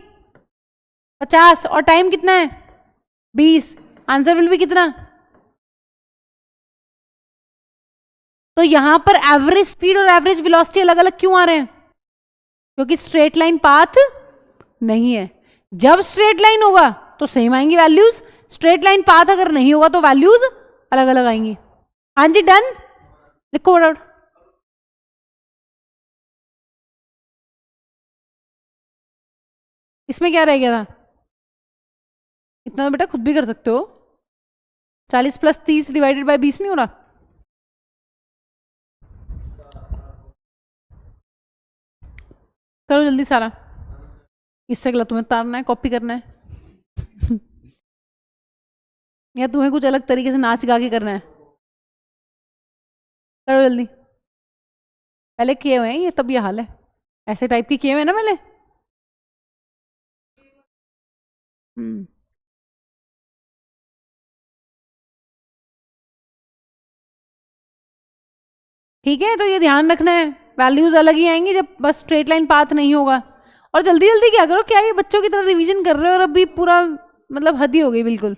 50, और टाइम कितना है? 20। आंसर विल भी कितना? तो यहां पर एवरेज स्पीड और एवरेज वेलोसिटी अलग अलग क्यों आ रहे हैं? क्योंकि स्ट्रेट लाइन पाथ नहीं है। जब स्ट्रेट लाइन होगा तो सेम आएंगी वैल्यूज, स्ट्रेट लाइन पाथ अगर नहीं होगा तो वैल्यूज अलग अलग आएंगी। हाँ जी, डन। लिखो फटाफट। इसमें क्या रह गया था? इतना तो बेटा खुद भी कर सकते हो। 40 प्लस 30 डिवाइडेड बाय 20 नहीं हो रहा? करो जल्दी सारा, इससे अगला तुम्हें तारना है, कॉपी करना है या तुम्हें कुछ अलग तरीके से नाच गा के करना है? करो जल्दी। पहले किए हुए हैं ये, तब ये हाल है। ऐसे टाइप के किए हुए हैं ना पहले। ठीक है, तो ये ध्यान रखना है, वैल्यूज अलग ही आएंगी जब बस स्ट्रेट लाइन पाथ नहीं होगा। और जल्दी जल्दी क्या करो, क्या ये बच्चों की तरह रिवीजन कर रहे हो और अभी पूरा मतलब हद ही हो गई बिल्कुल।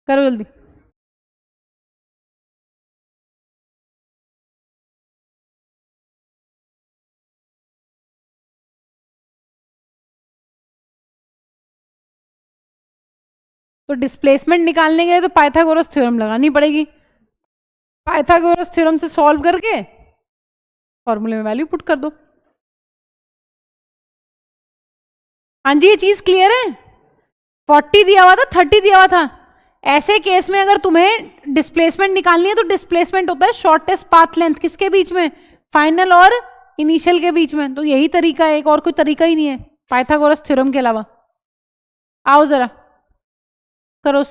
करो जल्दी। तो डिस्प्लेसमेंट निकालने के लिए तो पाइथागोरस थ्योरम लगानी पड़ेगी। पाइथागोरस थ्योरम से सॉल्व करके फॉर्मूले में वैल्यू पुट कर दो। हाँ जी, ये चीज क्लियर है? 40 दिया हुआ था, 30 दिया हुआ था। ऐसे केस में अगर तुम्हें डिस्प्लेसमेंट निकालनी है तो डिस्प्लेसमेंट होता है शॉर्टेस्ट पाथ लेंथ किसके बीच में? फाइनल और इनिशियल के बीच में। तो यही तरीका है, एक और कोई तरीका ही नहीं है पाइथागोरस थ्योरम के अलावा। आओ जरा करो।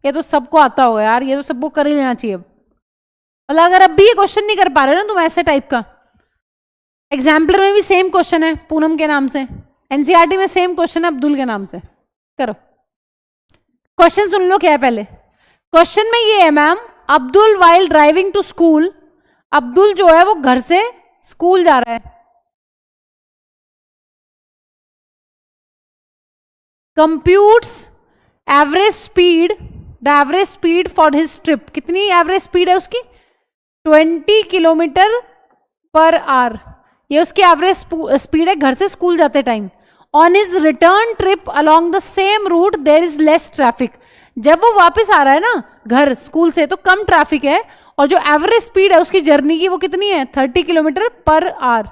ये तो सबको आता होगा यार, ये तो सबको कर ही लेना चाहिए। मतलब अगर अब भी ये क्वेश्चन नहीं कर पा रहे ना तुम ऐसे टाइप का, एग्जाम्पलर में भी सेम क्वेश्चन है पूनम के नाम से, एनसीईआरटी में सेम क्वेश्चन है अब्दुल के नाम से। करो क्वेश्चन, सुन लो क्या है पहले। क्वेश्चन में ये है ma'am, Abdul while driving to school, Abdul जो है वो घर से स्कूल जा रहा है, computes average speed, the average speed for his trip. कितनी एवरेज स्पीड है उसकी? 20 किलोमीटर पर आवर। ये उसकी एवरेज स्पीड है घर से स्कूल जाते time. On his return trip along the same route there is less traffic. जब वो वापस आ रहा है ना घर स्कूल से तो कम ट्रैफिक है, और जो एवरेज स्पीड है उसकी जर्नी की वो कितनी है? 30 किलोमीटर पर आवर।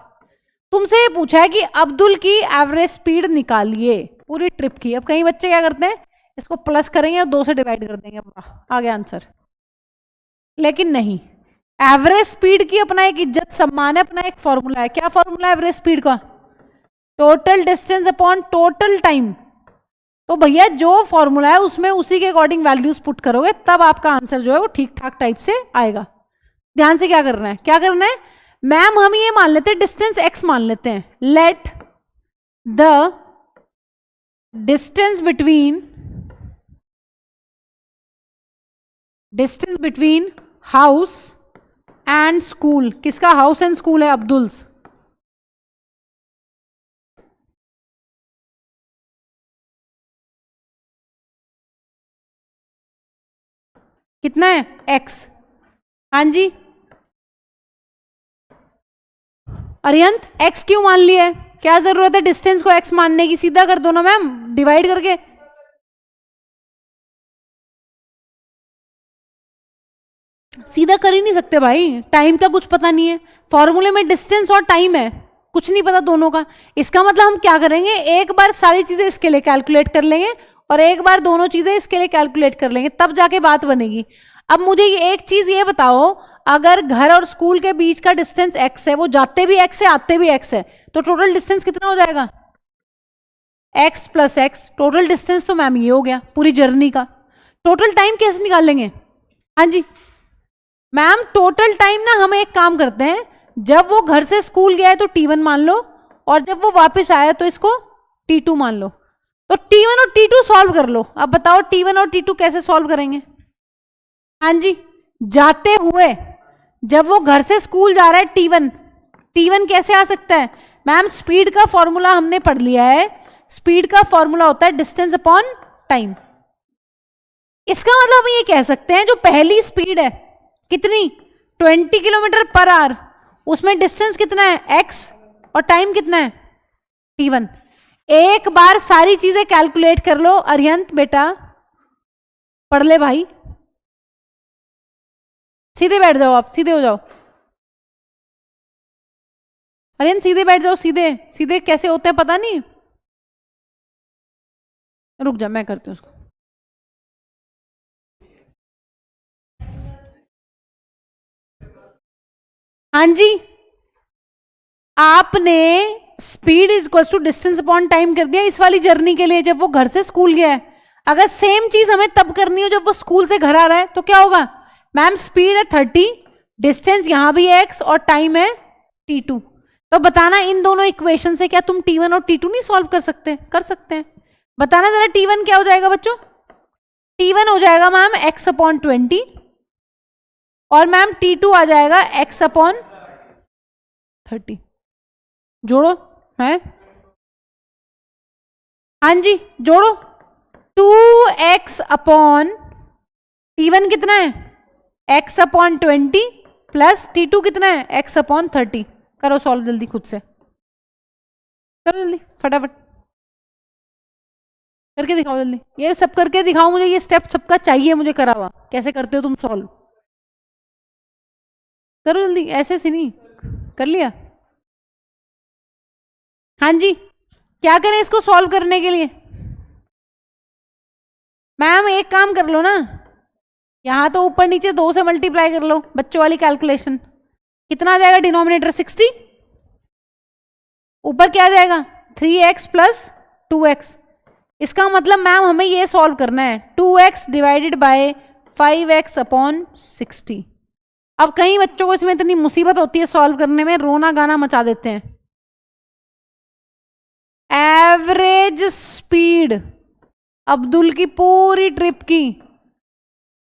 तुमसे ये पूछा है कि अब्दुल की एवरेज स्पीड निकालिए पूरी ट्रिप की। अब कई बच्चे क्या करते हैं, इसको प्लस करेंगे और 2 से डिवाइड कर देंगे, आ गया आंसर। लेकिन नहीं, एवरेज स्पीड की अपना एक इज्जत सम्मान है, अपना एक फॉर्मूला है। क्या फॉर्मूला है एवरेज स्पीड का? Total distance upon total time. तो भैया जो फॉर्मूला है उसमें उसी के अकॉर्डिंग वैल्यूज पुट करोगे, तब आपका आंसर जो है वो ठीक ठाक टाइप से आएगा। ध्यान से क्या करना है, क्या करना है मैम, हम ये मान लेते हैं डिस्टेंस x मान लेते हैं। Let the distance between house and school, किसका हाउस एंड स्कूल है? अब्दुल्स। कितना है? x। हाँ जी अरियंत, x क्यों मान लिया है? क्या जरूरत है डिस्टेंस को x मानने की? सीधा कर दो ना मैम, डिवाइड करके। सीधा कर ही नहीं सकते भाई, टाइम का कुछ पता नहीं है। फॉर्मूले में डिस्टेंस और टाइम है, कुछ नहीं पता दोनों का। इसका मतलब हम क्या करेंगे, एक बार सारी चीजें इसके लिए कैलकुलेट कर लेंगे और एक बार दोनों चीजें इसके लिए कैलकुलेट कर लेंगे, तब जाके बात बनेगी। अब मुझे एक चीज ये बताओ, अगर घर और स्कूल के बीच का डिस्टेंस x है, वो जाते भी x है आते भी x है, तो टोटल डिस्टेंस कितना हो जाएगा, x plus x. Total distance तो मैम ये हो गया पूरी जर्नी का। टोटल टाइम कैसे निकाल लेंगे? हाँ जी मैम, टोटल टाइम ना हम एक काम करते हैं, जब वो घर से स्कूल गया है तो t1 मान लो, और जब वो वापस आया तो इसको t2 मान लो। तो t1 और t2 सॉल्व कर लो। अब बताओ t1 और t2 कैसे सॉल्व करेंगे? हाँ जी, जाते हुए जब वो घर से स्कूल जा रहा है t1 कैसे आ सकता है मैम? स्पीड का फॉर्मूला हमने पढ़ लिया है, स्पीड का फॉर्मूला होता है डिस्टेंस अपॉन टाइम। इसका मतलब हम ये कह सकते हैं जो पहली स्पीड है कितनी, 20 किलोमीटर पर आवर, उसमें डिस्टेंस कितना है x और टाइम कितना है t1। एक बार सारी चीजें कैलकुलेट कर लो। अरिहंत बेटा पढ़ ले भाई, सीधे बैठ जाओ, आप सीधे हो जाओ। अरिहंत सीधे बैठ जाओ, सीधे सीधे कैसे होते हैं पता नहीं, रुक जा मैं करती हूँ उसको। हाँ जी, आपने speed is equal to distance upon time कर दिया इस वाली जर्नी के लिए, जब वो घर से स्कूल गया है। अगर सेम चीज हमें तब करनी हो जब वो स्कूल से घर आ रहा है, तो क्या होगा मैम? स्पीड है 30, डिस्टेंस यहां भी है x और टाइम है t2। तो बताना इन दोनों इक्वेशन से क्या तुम t1 और t2 नहीं सॉल्व कर सकते? कर सकते हैं। बताना जरा t1 क्या हो जाएगा बच्चों? t1 हो जाएगा मैम x अपॉन 20 और मैम t2 आ जाएगा x अपॉन 30। जोड़ो है, हाँ जी जोड़ो। 2x अपॉन t1 कितना है x अपॉन 20 प्लस t2 कितना है x अपॉन 30। करो सॉल्व जल्दी, खुद से करो जल्दी फटाफट करके दिखाओ जल्दी। ये सब करके दिखाओ मुझे, ये स्टेप सबका चाहिए मुझे करा हुआ। कैसे करते हो तुम सॉल्व? करो जल्दी, ऐसे से नहीं। कर लिया? हाँ जी, क्या करें इसको सॉल्व करने के लिए? मैम एक काम कर लो ना, यहां तो ऊपर नीचे 2 से मल्टीप्लाई कर लो, बच्चों वाली कैलकुलेशन। कितना आ जाएगा डिनोमिनेटर 60, ऊपर क्या आ जाएगा 3x प्लस 2x। इसका मतलब मैम हमें ये सॉल्व करना है 2x divided by 5x upon 60। अब कई बच्चों को इसमें इतनी मुसीबत होती है सॉल्व करने में, रोना गाना मचा देते हैं। एवरेज स्पीड अब्दुल की पूरी ट्रिप की।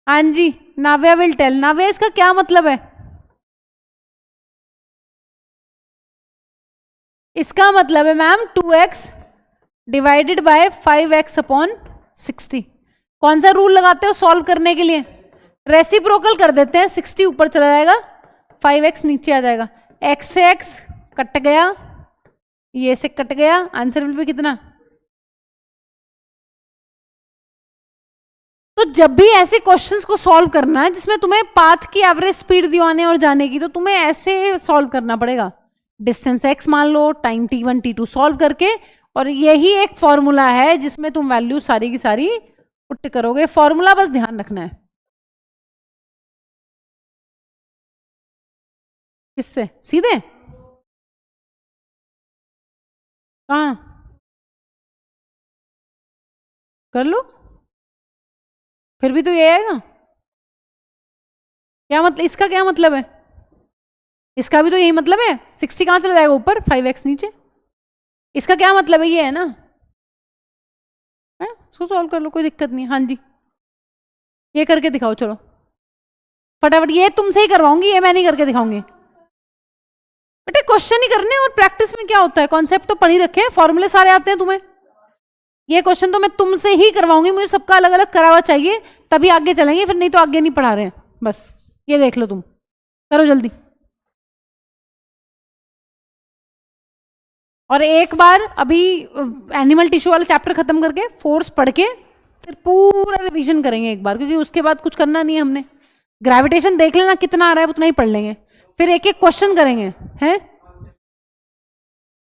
हाँ जी नाव्या विल टेल। नाव्या इसका क्या मतलब है? इसका मतलब है ma'am 2x divided by 5x upon 60। कौन सा रूल लगाते हो सॉल्व करने के लिए? रेसिप्रोकल कर देते हैं, 60 ऊपर चला जाएगा, 5x नीचे आ जाएगा, x से x कट गया, ये से कट गया, आंसर मिल भी कितना। तो जब भी ऐसे क्वेश्चंस को सॉल्व करना है जिसमें तुम्हें पाथ की एवरेज स्पीड दी आने और जाने की, तो तुम्हें ऐसे सॉल्व करना पड़ेगा। डिस्टेंस x मान लो, टाइम t1 t2 सॉल्व करके, और यही एक फॉर्मूला है जिसमें तुम वैल्यू सारी की सारी पुट करोगे। फॉर्मूला बस ध्यान रखना है। किससे? सीधे? कहाँ कर लो, फिर भी तो ये आएगा। क्या मतलब, इसका क्या मतलब है? इसका भी तो यही मतलब है। 60 कहां चला जाएगा ऊपर, 5x नीचे। इसका क्या मतलब है? ये है ना, है? इसको सॉल्व कर लो, कोई दिक्कत नहीं। हाँ जी ये करके दिखाओ, चलो फटाफट। ये तुमसे ही करवाऊंगी, ये मैं नहीं करके दिखाऊंगी बेटे। क्वेश्चन ही करने, और प्रैक्टिस में क्या होता है, कॉन्सेप्ट तो पढ़ ही रखे हैं, फॉर्मूले सारे आते हैं तुम्हें। ये क्वेश्चन तो मैं तुमसे ही करवाऊंगी, मुझे सबका अलग अलग करा हुआ चाहिए, तभी आगे चलेंगे, फिर नहीं तो आगे नहीं पढ़ा रहे हैं। बस ये देख लो, तुम करो जल्दी। और एक बार अभी एनिमल टिश्यू वाला चैप्टर खत्म करके फोर्स पढ़ के फिर पूरा रिवीजन करेंगे एक बार, क्योंकि उसके बाद कुछ करना नहीं है हमने। ग्रेविटेशन देख लेना कितना आ रहा है, उतना ही पढ़ लेंगे, फिर एक एक क्वेश्चन करेंगे हैं।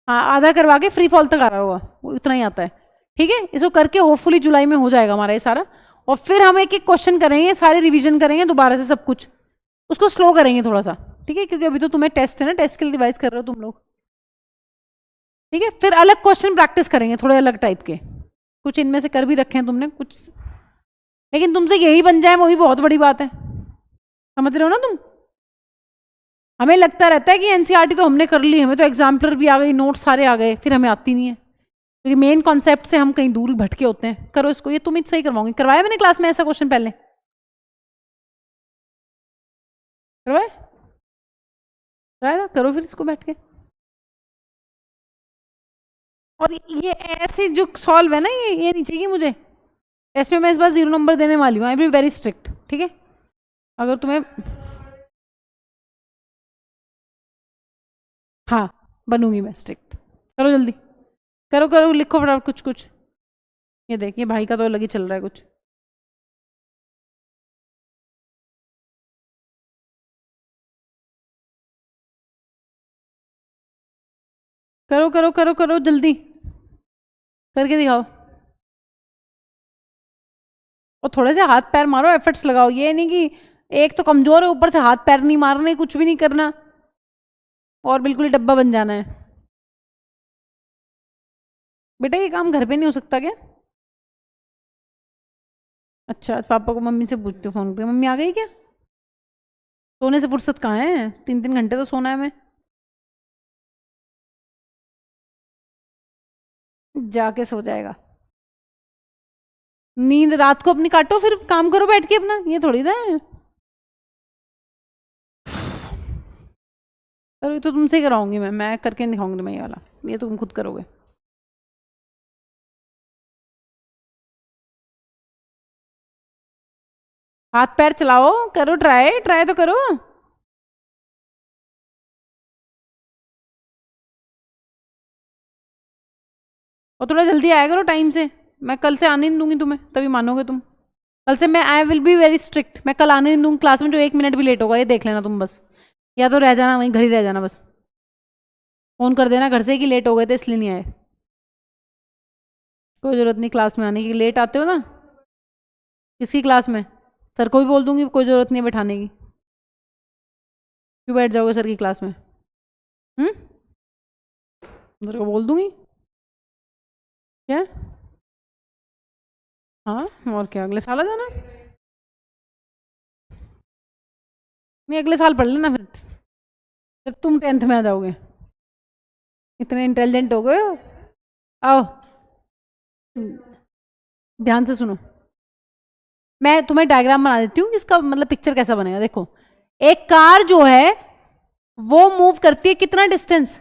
हाँ, आधा करवा के फ्री फॉल तक आ रहा होगा, वो इतना ही आता है। ठीक है, इसको करके होपफुली जुलाई में हो जाएगा हमारा ये सारा, और फिर हम एक एक क्वेश्चन करेंगे, सारे रिवीजन करेंगे दोबारा से सब कुछ, उसको स्लो करेंगे थोड़ा सा। ठीक है, क्योंकि अभी तो तुम्हें टेस्ट है ना, टेस्ट के लिए रिवाइज कर रहे हो तुम लोग। ठीक है, फिर अलग क्वेश्चन प्रैक्टिस करेंगे थोड़े अलग टाइप के, कुछ इनमें से कर भी रखे हैं तुमने कुछ, लेकिन तुमसे यही बन जाए वही बहुत बड़ी बात है, समझ रहे हो ना तुम। हमें लगता रहता है कि एनसीईआरटी तो हमने कर ली, हमें तो एग्जाम्पलर भी आ गई, नोट सारे आ गए, फिर हमें आती नहीं है, क्योंकि मेन कॉन्सेप्ट से हम कहीं दूर भटके होते हैं। करो इसको, ये तुम सही करवाओगे, करवाया मैंने क्लास में ऐसा क्वेश्चन पहले, करवाया करवाया था, करो फिर इसको बैठ के। और ये ऐसे जो सॉल्व है ना, ये नहीं चाहिए मुझे, इसमें मैं इस बार 0 नंबर देने वाली हूँ, आई बी वेरी स्ट्रिक्ट। ठीक है, अगर तुम्हें, हाँ बनूंगी मैं स्ट्रिक्ट। करो जल्दी, करो करो, लिखो फटाफट कुछ कुछ। ये देखिए भाई का तो अलग ही चल रहा है कुछ। करो करो करो करो जल्दी, करके दिखाओ, और थोड़े से हाथ पैर मारो, एफर्ट्स लगाओ, ये नहीं कि एक तो कमजोर है ऊपर से हाथ पैर नहीं मारने, कुछ भी नहीं करना और बिल्कुल ही डब्बा बन जाना है। बेटा ये काम घर पे नहीं हो सकता क्या? अच्छा, पापा को, मम्मी से पूछती हूँ फोन पे, मम्मी आ गई क्या? सोने से फुर्सत कहाँ है, 3-3 घंटे तो सोना है हमें। जाके सो जाएगा, नींद रात को अपनी काटो, फिर काम करो बैठ के अपना, ये थोड़ी ना है। ये तो तुमसे ही कराऊंगी मैं करके दिखाऊंगी तुम्हें ये वाला, ये तो तुम खुद करोगे। हाथ पैर चलाओ, करो ट्राई, ट्राई तो करो। और थोड़ा जल्दी आया करो टाइम से, मैं कल से आने नहीं दूंगी तुम्हें, तभी मानोगे तुम। कल से मैं, I will be very strict, मैं कल आने नहीं दूंगी क्लास में, जो 1 मिनट भी लेट होगा ये देख लेना तुम बस, या तो रह जाना वहीं, घर ही रह जाना बस, फोन कर देना घर से कि लेट हो गए थे इसलिए नहीं आए। कोई जरूरत नहीं क्लास में आने की, लेट आते हो ना। किसकी क्लास में? सर को भी बोल दूंगी, कोई जरूरत नहीं है बैठाने की। क्यों बैठ जाओगे सर की क्लास में? सर को बोल दूंगी क्या। हाँ और क्या, अगले साल आ जाना। नहीं अगले साल पढ़ लेना फिर, जब तुम 10th में आ जाओगे, इतने इंटेलिजेंट हो गए हो। आओ ध्यान से सुनो, मैं तुम्हें डायग्राम बना देती हूँ, इसका मतलब पिक्चर कैसा बनेगा। देखो, एक कार जो है वो मूव करती है कितना डिस्टेंस,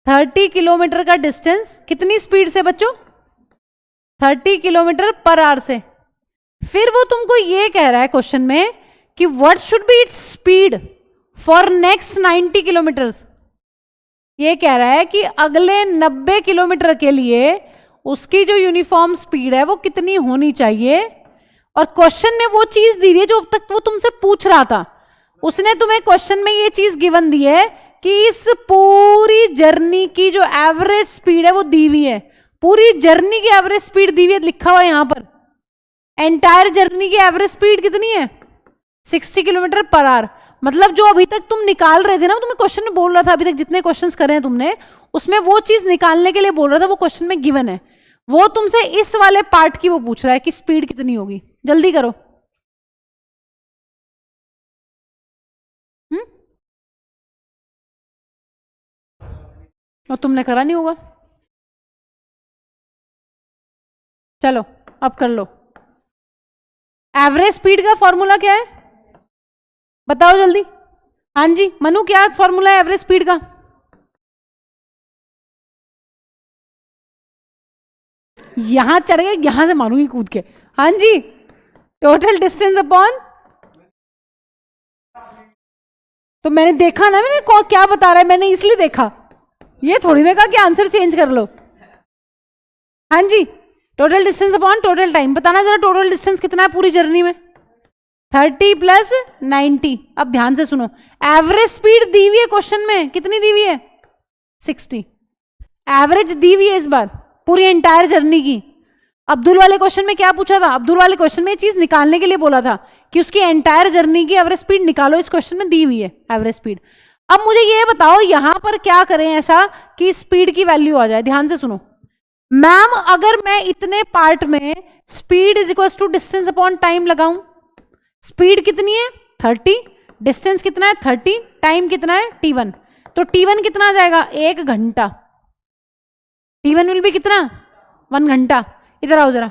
30 किलोमीटर का डिस्टेंस, कितनी स्पीड से बच्चों? 30 किलोमीटर पर आवर से। फिर वो तुमको ये कह रहा है क्वेश्चन में कि what should be its speed for next 90 kilometres. ये कह रहा है कि अगले 90 किलोमीटर के लिए उसकी जो यूनिफॉर्म स्पीड है वो कितनी होनी चाहिए। और क्वेश्चन में वो चीज दी है जो अब तक वो तुमसे पूछ रहा था, उसने तुम्हें क्वेश्चन में ये चीज गिवन दी है कि इस पूरी जर्नी की जो एवरेज स्पीड है वो दी हुई है, पूरी जर्नी की एवरेज स्पीड दी हुई है, लिखा हुआ है यहां पर। एंटायर जर्नी की एवरेज स्पीड कितनी है? 60 किलोमीटर पर आवर। मतलब जो अभी तक तुम निकाल रहे थे ना, तुम्हें क्वेश्चन में बोल रहा था, अभी तक जितने क्वेश्चंस करे हैं तुमने, उसमें वो चीज निकालने के लिए बोल रहा था, वो क्वेश्चन में गिवन है। वो तुमसे इस वाले पार्ट की वो पूछ रहा है कि स्पीड कितनी होगी। जल्दी करो। और तुमने करा नहीं होगा। चलो अब कर लो। एवरेज स्पीड का फॉर्मूला क्या है बताओ जल्दी। हाँ जी मनु, क्या फॉर्मूला है एवरेज स्पीड का? यहां चढ़ गए, यहां से मारूंगी कूद के। हाँ जी, टोटल डिस्टेंस अपॉन, तो मैंने देखा ना, मैंने क्या बता रहा है, मैंने इसलिए देखा, ये थोड़ी ना कहा कि आंसर चेंज कर लो। हाँ जी, total distance upon total time. बताना जरा टोटल डिस्टेंस कितना है पूरी जर्नी में। 30 प्लस 90। अब ध्यान से सुनो, एवरेज स्पीड दी हुई है क्वेश्चन में, कितनी दी हुई है? 60। एवरेज दी हुई है इस बार पूरी एंटायर जर्नी की। अब्दुल वाले क्वेश्चन में क्या पूछा था? अब्दुल वाले क्वेश्चन में ये चीज निकालने के लिए बोला था कि उसकी एंटायर जर्नी की एवरेज स्पीड निकालो। इस क्वेश्चन में दी हुई है एवरेज स्पीड। अब मुझे ये बताओ यहां पर क्या करें ऐसा कि स्पीड की वैल्यू आ जाए। ध्यान से सुनो मैम, अगर मैं इतने पार्ट में speed is equal to distance upon time लगाऊं, स्पीड कितनी है 30, डिस्टेंस कितना है 30, टाइम कितना है t1, तो t1 कितना आ जाएगा 1 घंटा। t1 विल भी कितना 1 घंटा। इधर आओ जरा,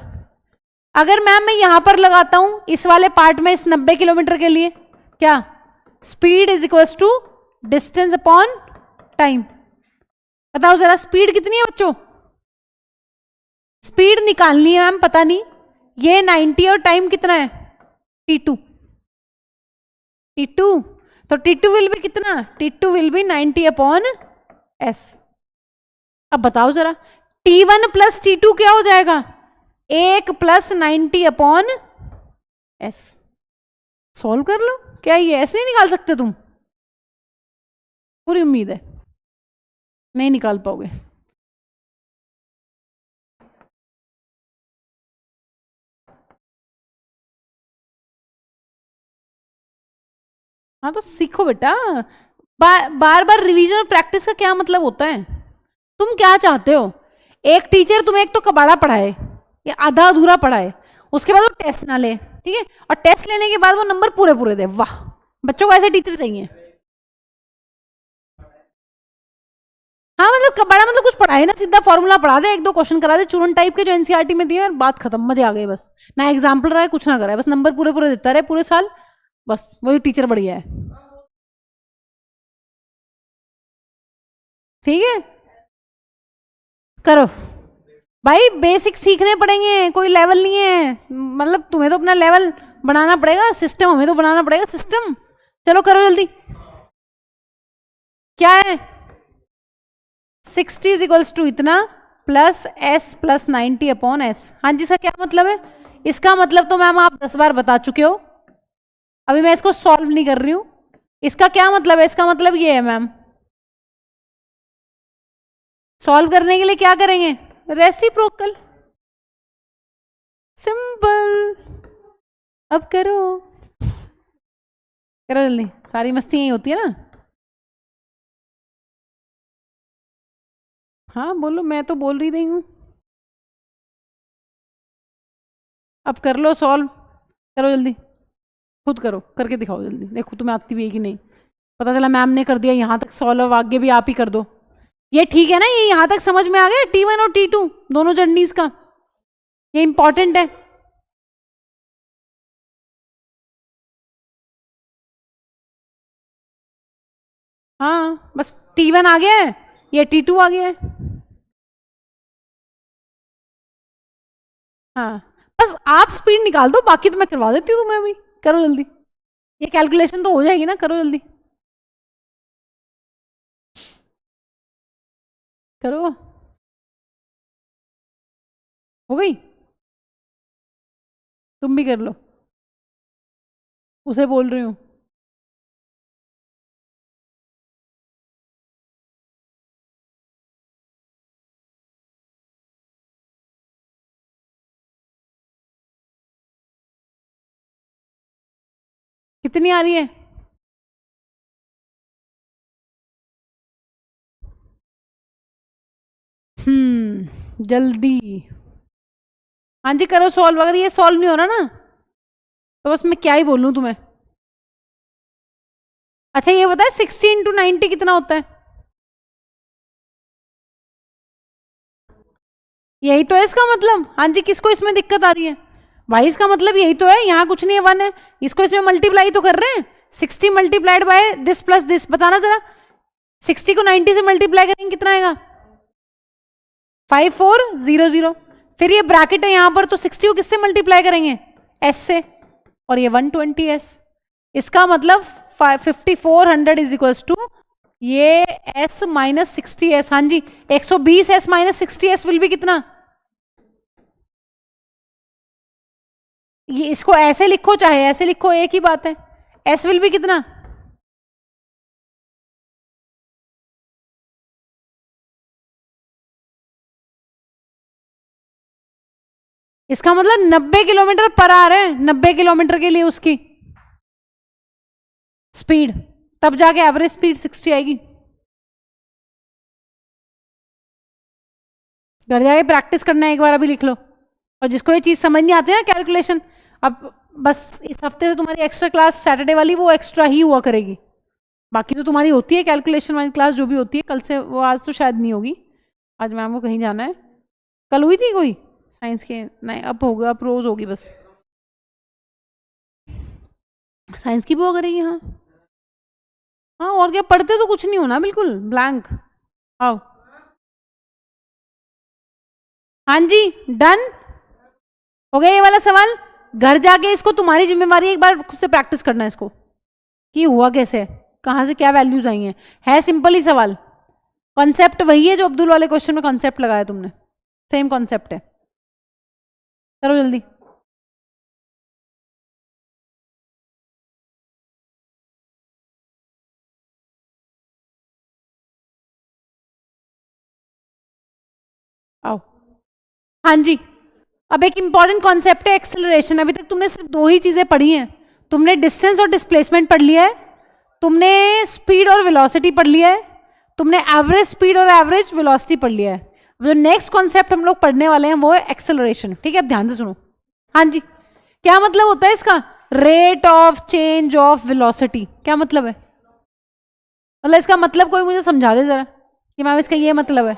अगर मैम मैं यहां पर लगाता हूं इस वाले पार्ट में इस 90 किलोमीटर के लिए, क्या speed is equal to distance upon time. बताओ जरा स्पीड कितनी है बच्चों? स्पीड निकालनी है मैम, पता नहीं ये 90 और टाइम कितना है t2। तो t2 विल भी कितना? t2 विल भी 90 अपॉन s। अब बताओ जरा t1 प्लस t2 क्या हो जाएगा? 1 प्लस 90 अपॉन s। सॉल्व कर लो। क्या ये ऐसे नहीं निकाल सकते तुम? पूरी उम्मीद है नहीं निकाल पाओगे। हाँ तो सीखो बेटा, बार बार रिवीजन और प्रैक्टिस का क्या मतलब होता है? तुम क्या चाहते हो? एक टीचर तुम्हें एक तो कबाड़ा पढ़ाए या आधा अधूरा पढ़ाए, उसके बाद वो टेस्ट ना ले, ठीक है, और टेस्ट लेने के बाद वो नंबर पूरे पूरे दे। वाह, बच्चों को ऐसे टीचर चाहिए। हाँ मतलब कबाड़ा मतलब कुछ पढ़ाए ना, सीधा फॉर्मूला पढ़ा दे, 1-2 क्वेश्चन करा दे चूरन टाइप के जो एनसीईआरटी में दिए और बात खत्म, मजे आ गए। बस ना एग्जाम्पल रहा है कुछ ना कराए, बस नंबर पूरे पूरे देता रहे पूरे साल, बस वही टीचर बढ़िया है। ठीक है, करो भाई, बेसिक सीखने पड़ेंगे, कोई लेवल नहीं है। मतलब तुम्हें तो अपना लेवल बनाना पड़ेगा, सिस्टम हमें तो बनाना पड़ेगा सिस्टम। चलो करो जल्दी। क्या है 60 इज इक्वल्स टू इतना plus s plus 90 upon s। हाँ जी सर, क्या मतलब है इसका? मतलब तो मैम आप 10 बार बता चुके हो, अभी मैं इसको सॉल्व नहीं कर रही हूं। इसका क्या मतलब है? इसका मतलब ये है मैम, सॉल्व करने के लिए क्या करेंगे? रेसिप्रोकल। सिंपल। अब करो, करो जल्दी, सारी मस्ती यही होती है ना। हाँ बोलो, मैं तो बोल ही रही हूँ। अब कर लो सॉल्व, करो जल्दी, खुद करो, करके दिखाओ जल्दी, देखो तुम्हें आती भी है कि नहीं। पता चला मैम ने कर दिया यहाँ तक सॉल्व, आगे भी आप ही कर दो। ये ठीक है ना, ये यहाँ तक समझ में आ गया t1 और t2 दोनों जर्नीज का, ये इंपॉर्टेंट है। हाँ बस t1 आ गया है, ये t2 आ गया है। हाँ बस आप स्पीड निकाल दो, बाकी तो मैं करवा देती हूँ तुम्हें। अभी करो जल्दी, ये कैलकुलेशन तो हो जाएगी ना, करो जल्दी करो। हो गई? तुम भी कर लो, उसे बोल रही हूँ। कितनी आ रही है? जल्दी। हाँ जी करो सॉल्व, अगर ये सॉल्व नहीं हो रहा ना तो बस मैं क्या ही बोलूँ तुम्हें। अच्छा ये बताए 60 इंटू 90 कितना होता है? यही तो है इसका मतलब। हाँ जी, किसको इसमें दिक्कत आ रही है भाई? इसका मतलब यही तो है, यहाँ कुछ नहीं है, 1 है, इसको इसमें मल्टीप्लाई तो कर रहे हैं। 60 multiplied by this plus this, बताना जरा 60 को 90 से मल्टीप्लाई करेंगे कितना आएगा? 5400। फिर ये ब्रैकेट है यहाँ पर, तो 60 को किससे मल्टीप्लाई करेंगे? s से, और ये 120s। इसका मतलब 5400 इज इक्वल टू ये s माइनस 60s। हाँ जी, 120s माइनस 60s विल भी कितना? ये इसको ऐसे लिखो चाहे ऐसे लिखो, एक ही बात है। एस विल बी कितना, इसका मतलब 90 किलोमीटर पर आवर है, 90 किलोमीटर के लिए उसकी स्पीड, तब जाके एवरेज स्पीड 60 आएगी। घर जाके प्रैक्टिस करना है, एक बार अभी लिख लो। और जिसको ये चीज समझ नहीं आती है ना कैलकुलेशन, अब बस इस हफ्ते से तुम्हारी एक्स्ट्रा क्लास सैटरडे वाली वो एक्स्ट्रा ही हुआ करेगी, बाकी तो तुम्हारी होती है कैलकुलेशन वाली क्लास जो भी होती है कल से, वो आज तो शायद नहीं होगी, आज मैम को कहीं जाना है। कल हुई थी कोई साइंस के, नहीं अब होगा, अब रोज होगी बस, साइंस की भी हो करेगी। हाँ हाँ, और क्या, पढ़ते तो कुछ नहीं होना, बिल्कुल ब्लैंक। आओ, हाँ जी, डन हो गया ये वाला सवाल। घर जाके इसको तुम्हारी जिम्मेवारी एक बार खुद से प्रैक्टिस करना है इसको, कि हुआ कैसे, कहाँ से क्या वैल्यूज आई हैं। है सिंपल ही सवाल, कॉन्सेप्ट वही है जो अब्दुल वाले क्वेश्चन में कॉन्सेप्ट लगाया तुमने, सेम कॉन्सेप्ट है। करो जल्दी। आओ, हाँ जी, अब एक इंपॉर्टेंट कॉन्सेप्ट है एक्सेलरेशन। अभी तक तुमने सिर्फ दो ही चीजें पढ़ी हैं, तुमने डिस्टेंस और डिस्प्लेसमेंट पढ़ लिया है, तुमने स्पीड और वेलोसिटी पढ़ लिया है, तुमने एवरेज स्पीड और एवरेज वेलोसिटी पढ़ लिया है। जो नेक्स्ट कॉन्सेप्ट हम लोग पढ़ने वाले हैं वो है एक्सेलरेशन। ठीक है, अब ध्यान से सुनो। हाँ जी, क्या मतलब होता है इसका, rate of change of velocity, क्या मतलब है, मतलब इसका मतलब कोई मुझे समझा दे जरा कि मैम इसका ये मतलब है।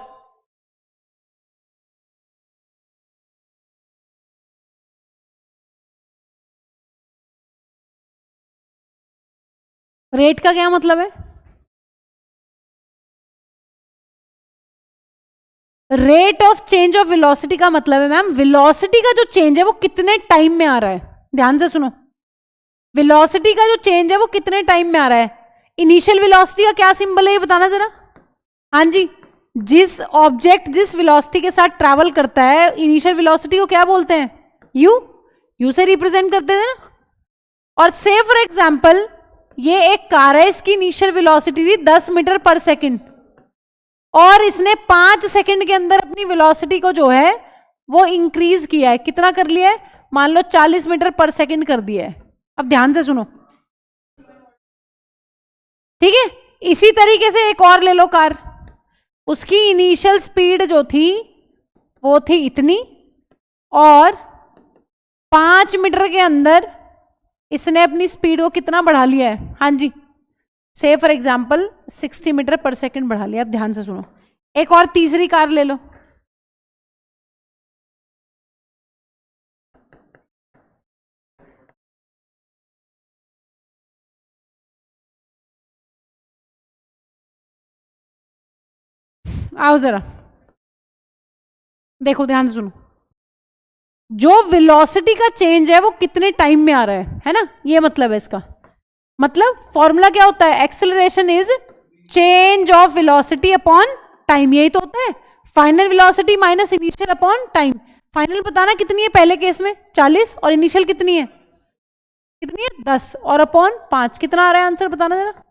रेट का क्या मतलब है, rate of change of velocity का मतलब है मैम वेलोसिटी का जो चेंज है वो कितने टाइम में आ रहा है। ध्यान से सुनो, वेलोसिटी का जो चेंज है वो कितने टाइम में आ रहा है। इनिशियल वेलोसिटी का क्या सिंबल है ये बताना जरा। हाँ जी, जिस ऑब्जेक्ट जिस वेलोसिटी के साथ ट्रैवल करता है इनिशियल वेलोसिटी को क्या बोलते हैं, यू, यू से रिप्रेजेंट करते हैं ना। और से फॉर एग्जांपल ये एक कार है, इसकी इनिशियल वेलोसिटी थी 10 मीटर पर सेकंड, और इसने 5 सेकंड के अंदर अपनी वेलोसिटी को जो है वो इंक्रीज किया है। कितना कर लिया है, मान लो 40 मीटर पर सेकंड कर दिया है। अब ध्यान से सुनो, ठीक है, इसी तरीके से एक और ले लो कार, उसकी इनिशियल स्पीड जो थी वो थी इतनी, और 5 मीटर के अंदर इसने अपनी स्पीड को कितना बढ़ा लिया है। हाँ जी, से फॉर एग्जाम्पल 60 मीटर पर सेकंड बढ़ा लिया। अब ध्यान से सुनो, एक और तीसरी कार ले लो, आओ जरा देखो, ध्यान से सुनो, जो वेलोसिटी का चेंज है वो कितने टाइम में आ रहा है ना, ये मतलब है इसका। मतलब फॉर्मूला क्या होता है, acceleration is change of velocity upon time, यही तो होता है, final velocity minus initial upon time. Final बताना कितनी है पहले केस में 40, और इनिशियल कितनी है, कितनी है 10, और अपॉन 5 कितना आ रहा है आंसर बताना जरा।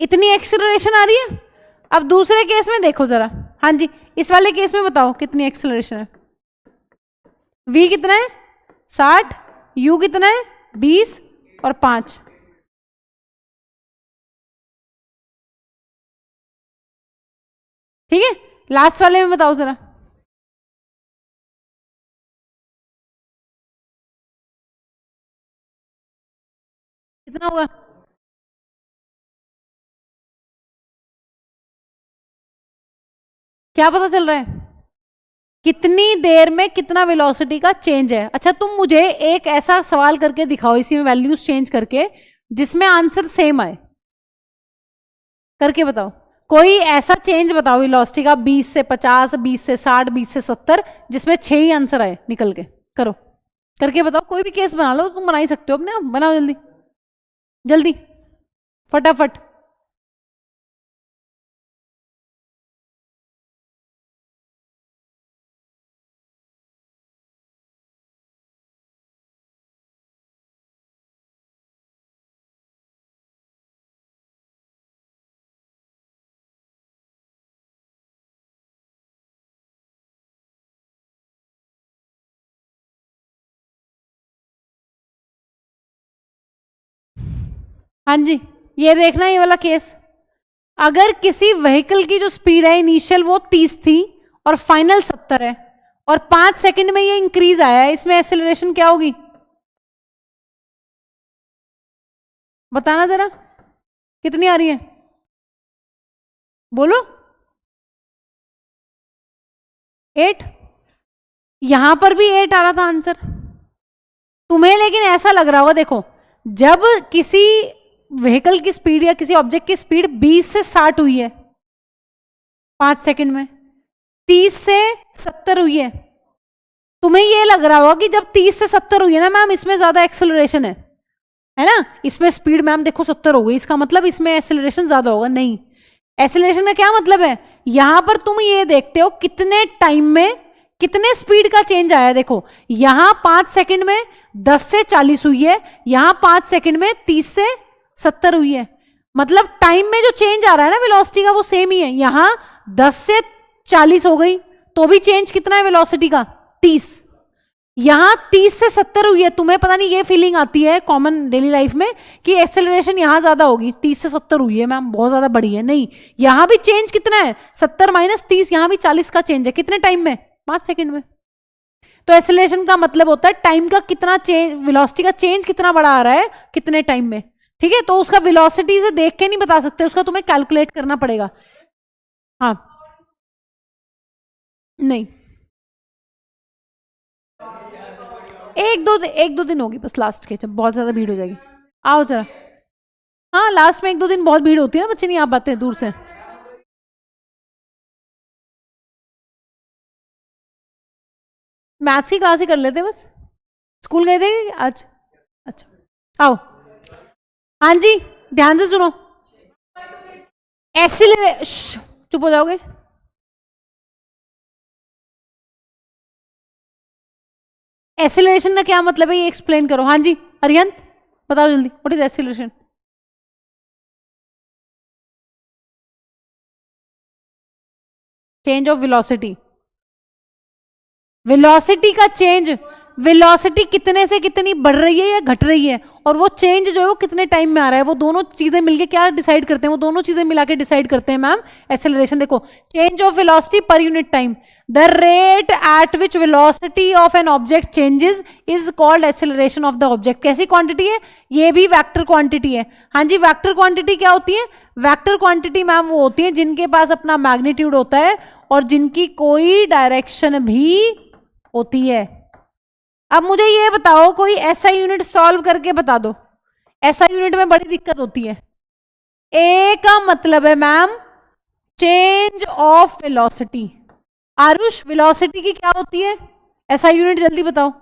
इतनी एक्सेलरेशन आ रही है। अब दूसरे केस में देखो जरा, हाँ जी, इस वाले केस में बताओ कितनी एक्सेलरेशन है। v कितना है 60, u कितना है 20 और 5। ठीक है, लास्ट वाले में बताओ जरा, कितना होगा। क्या पता चल रहा है, कितनी देर में कितना वेलोसिटी का चेंज है। अच्छा, तुम मुझे एक ऐसा सवाल करके दिखाओ इसी में वैल्यूज चेंज करके जिसमें आंसर सेम आए, करके बताओ। कोई ऐसा चेंज बताओ वेलोसिटी का 20 से 50, 20 से 60, 20 से 70, जिसमें 6 ही आंसर आए निकल के। करो, करके बताओ, कोई भी केस बना लो, तुम बना ही सकते हो अपने आप, बनाओ जल्दी जल्दी फटाफट। हाँ जी, ये देखना ये वाला केस, अगर किसी व्हीकल की जो स्पीड है इनिशियल वो 30 थी और फाइनल 70 है और 5 सेकंड में ये इंक्रीज आया है, इसमें एक्सेलरेशन क्या होगी बताना जरा, कितनी आ रही है बोलो। 8, यहां पर भी 8 आ रहा था आंसर तुम्हें, लेकिन ऐसा लग रहा होगा, देखो जब किसी व्हीकल की स्पीड या किसी ऑब्जेक्ट की स्पीड 20 से 60 हुई है 5 सेकंड में, 30 से 70 हुई है, तुम्हें ये लग रहा होगा कि जब 30 से 70 हुई है ना मैम, इसमें ज्यादा एक्सेलरेशन है ना, इसमें स्पीड मैम देखो 70 हो गई, इसका मतलब इसमें एक्सेलरेशन ज्यादा होगा। नहीं, एक्सेलरेशन का क्या मतलब है, यहां पर तुम ये देखते हो कितने टाइम में कितने स्पीड का चेंज आया। देखो यहां 5 सेकंड में 10 से 40 हुई है, यहां 5 सेकंड में 30 से 70 हुई है, मतलब टाइम में जो चेंज आ रहा है ना वेलोसिटी का वो सेम ही है। यहां 10 से 40 हो गई तो भी चेंज कितना है वेलोसिटी का 30, यहां 30 से 70 हुई है, तुम्हें पता नहीं ये फीलिंग आती है कॉमन डेली लाइफ में कि एक्सेलरेशन यहां ज्यादा होगी, 30 से 70 हुई है मैम बहुत ज्यादा बड़ी है, नहीं, यहां भी चेंज कितना है 70 माइनस 30, यहां भी 40 का चेंज है, कितने टाइम में 5 सेकंड में। तो एक्सेलरेशन का मतलब होता है टाइम का कितना चेंज, वेलोसिटी का चेंज कितना बड़ा आ रहा है कितने टाइम में, ठीक है। तो उसका वेलोसिटी से देख के नहीं बता सकते, उसका तुम्हें कैलकुलेट करना पड़ेगा। हाँ नहीं, एक दो दिन होगी बस लास्ट के, जब बहुत ज्यादा भीड़ हो जाएगी। आओ जरा, हाँ लास्ट में 1-2 दिन बहुत भीड़ होती है ना, बच्चे नहीं आ पाते हैं दूर से। मैथ्स की क्लास ही कर लेते बस, स्कूल गए थे आज। अच्छा आओ, हाँ जी ध्यान से सुनो, चुप हो जाओगे। एसिलेशन का क्या मतलब है ये एक्सप्लेन करो। हाँ जी अरिहंत बताओ जल्दी, what is acceleration. Change of velocity, velocity का चेंज, वेलोसिटी कितने से कितनी बढ़ रही है या घट रही है, और वो चेंज जो है वो कितने टाइम में आ रहा है, वो दोनों चीजें मिलके क्या डिसाइड करते हैं, वो दोनों चीजें मिला के डिसाइड करते हैं मैम एक्सेलरेशन। देखो change of velocity per unit time, the rate at which velocity of an object changes is called acceleration of the object. कैसी क्वांटिटी है, ये भी वेक्टर क्वांटिटी है। हाँ जी, वेक्टर क्वांटिटी क्या होती है, वेक्टर क्वांटिटी मैम वो होती है जिनके पास अपना मैग्नीट्यूड होता है और जिनकी कोई डायरेक्शन भी होती है। अब मुझे ये बताओ, कोई ऐसा यूनिट सॉल्व करके बता दो, ऐसा यूनिट में बड़ी दिक्कत होती है। ए का मतलब है ma'am change of velocity. Aarush velocity की क्या होती है ऐसा यूनिट, जल्दी बताओ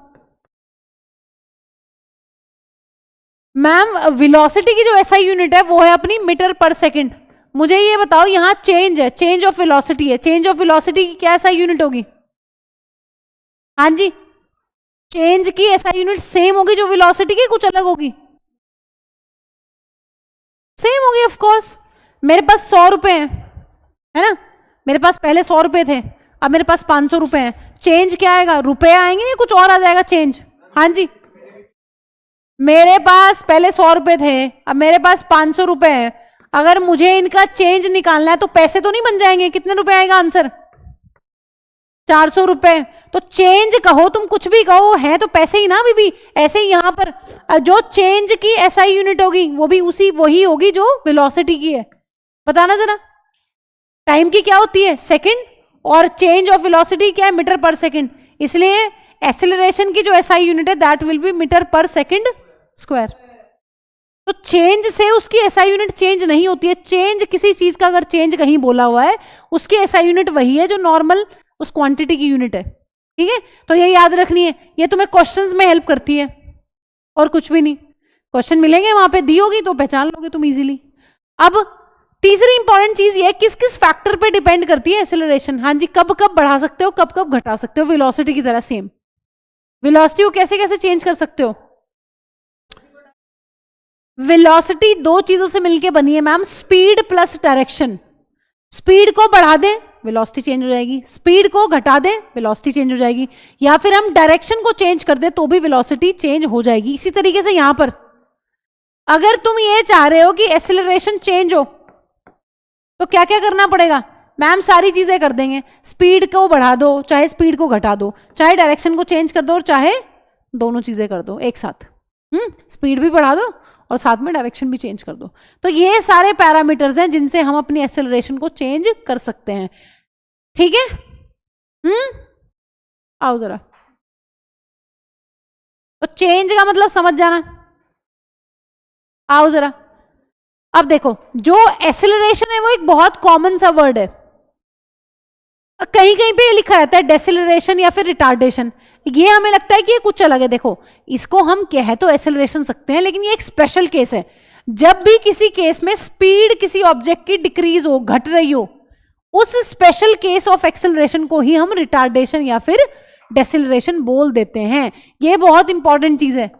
मैम। वेलोसिटी की जो ऐसा यूनिट है वो है अपनी मीटर पर सेकंड। मुझे ये बताओ यहां चेंज है, चेंज ऑफ वेलोसिटी है, चेंज ऑफ वेलोसिटी की क्या ऐसा यूनिट होगी। हाँ जी, चेंज की ऐसा यूनिट सेम होगी जो वेलोसिटी की, कुछ अलग होगी, सेम होगी ऑफ कोर्स। मेरे पास 100 रुपए है ना, मेरे पास पहले 100 रुपए थे, अब मेरे पास 500 रुपए हैं, चेंज क्या आएगा, रुपए आएंगे या कुछ और आ जाएगा चेंज। हाँ जी, मेरे पास पहले 100 रुपए थे, अब मेरे पास 500 रुपए हैं, अगर मुझे इनका चेंज निकालना है तो पैसे तो नहीं बन जाएंगे, कितने रुपए आएगा आंसर 400 रुपए। तो चेंज कहो तुम कुछ भी कहो, है तो पैसे ही ना अभी भी। ऐसे ही यहां पर जो चेंज की एसआई यूनिट होगी वो भी वही होगी जो वेलोसिटी की है। बताना जरा, टाइम की क्या होती है सेकंड, और चेंज ऑफ वेलोसिटी क्या है मीटर पर सेकंड, इसलिए एक्सेलरेशन की जो एसआई यूनिट है दैट विल बी मीटर पर सेकंड स्क्वायर। तो चेंज से उसकी एसआई यूनिट चेंज नहीं होती है, चेंज किसी चीज का अगर चेंज कहीं बोला हुआ है उसकी एसआई यूनिट वही है जो नॉर्मल उस क्वांटिटी की यूनिट है, ठीक है। तो ये याद रखनी है, ये तुम्हें क्वेश्चंस में हेल्प करती है और कुछ भी नहीं। क्वेश्चन मिलेंगे वहां पे दी होगी तो पहचान लोगे तुम इजीली। अब तीसरी इंपॉर्टेंट चीज ये किस किस फैक्टर पे डिपेंड करती है एक्सेलरेशन। हाँ जी, कब कब बढ़ा सकते हो कब कब घटा सकते हो, वेलोसिटी की तरह सेम। वेलोसिटी को कैसे कैसे चेंज कर सकते हो, वेलोसिटी दो चीजों से मिलकर बनी है ma'am, speed plus direction. Speed को बढ़ा दें वेलोसिटी चेंज हो जाएगी, स्पीड को घटा दें वेलोसिटी चेंज हो जाएगी, या फिर हम डायरेक्शन को चेंज कर दें तो भी वेलोसिटी चेंज हो जाएगी। इसी तरीके से यहां पर अगर तुम ये चाह रहे हो कि एक्सेलरेशन चेंज हो तो क्या क्या करना पड़ेगा? मैम सारी चीजें कर देंगे, स्पीड को बढ़ा दो, चाहे स्पीड को घटा दो, चाहे डायरेक्शन को चेंज कर दो, और चाहे दोनों चीजें कर दो एक साथ। स्पीड भी बढ़ा दो और साथ में डायरेक्शन भी चेंज कर दो। तो ये सारे पैरामीटर्स हैं जिनसे हम अपनी एक्सेलरेशन को चेंज कर सकते हैं। ठीक है, आओ जरा। तो चेंज का मतलब समझ जाना, आओ जरा। अब देखो, जो एक्सेलरेशन है वो एक बहुत कॉमन सा वर्ड है, कहीं कहीं पे लिखा रहता है डेसेलरेशन या फिर रिटार्डेशन। ये हमें लगता है कि ये कुछ अलग है। देखो, इसको हम कह तो एक्सेलरेशन सकते हैं, लेकिन ये एक स्पेशल केस है। जब भी किसी केस में स्पीड किसी ऑब्जेक्ट की डिक्रीज हो, घट रही हो, उस स्पेशल केस ऑफ एक्सेलरेशन को ही हम रिटार्डेशन या फिर डेसेलरेशन बोल देते हैं। ये बहुत इंपॉर्टेंट चीज है।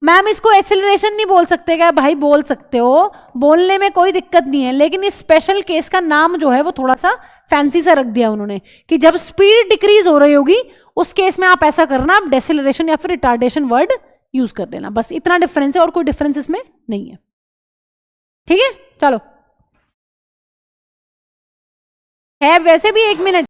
मैम इसको एक्सेलरेशन नहीं बोल सकते क्या? भाई बोल सकते हो, बोलने में कोई दिक्कत नहीं है, लेकिन इस स्पेशल केस का नाम जो है वो थोड़ा सा फैंसी सा रख दिया उन्होंने कि जब स्पीड डिक्रीज हो रही होगी उस केस में आप ऐसा करना, आप डेसेलरेशन या फिर रिटार्डेशन वर्ड यूज कर देना। बस इतना डिफरेंस है, और कोई डिफरेंस इसमें नहीं है। ठीक है, चलो है वैसे भी 1 मिनट।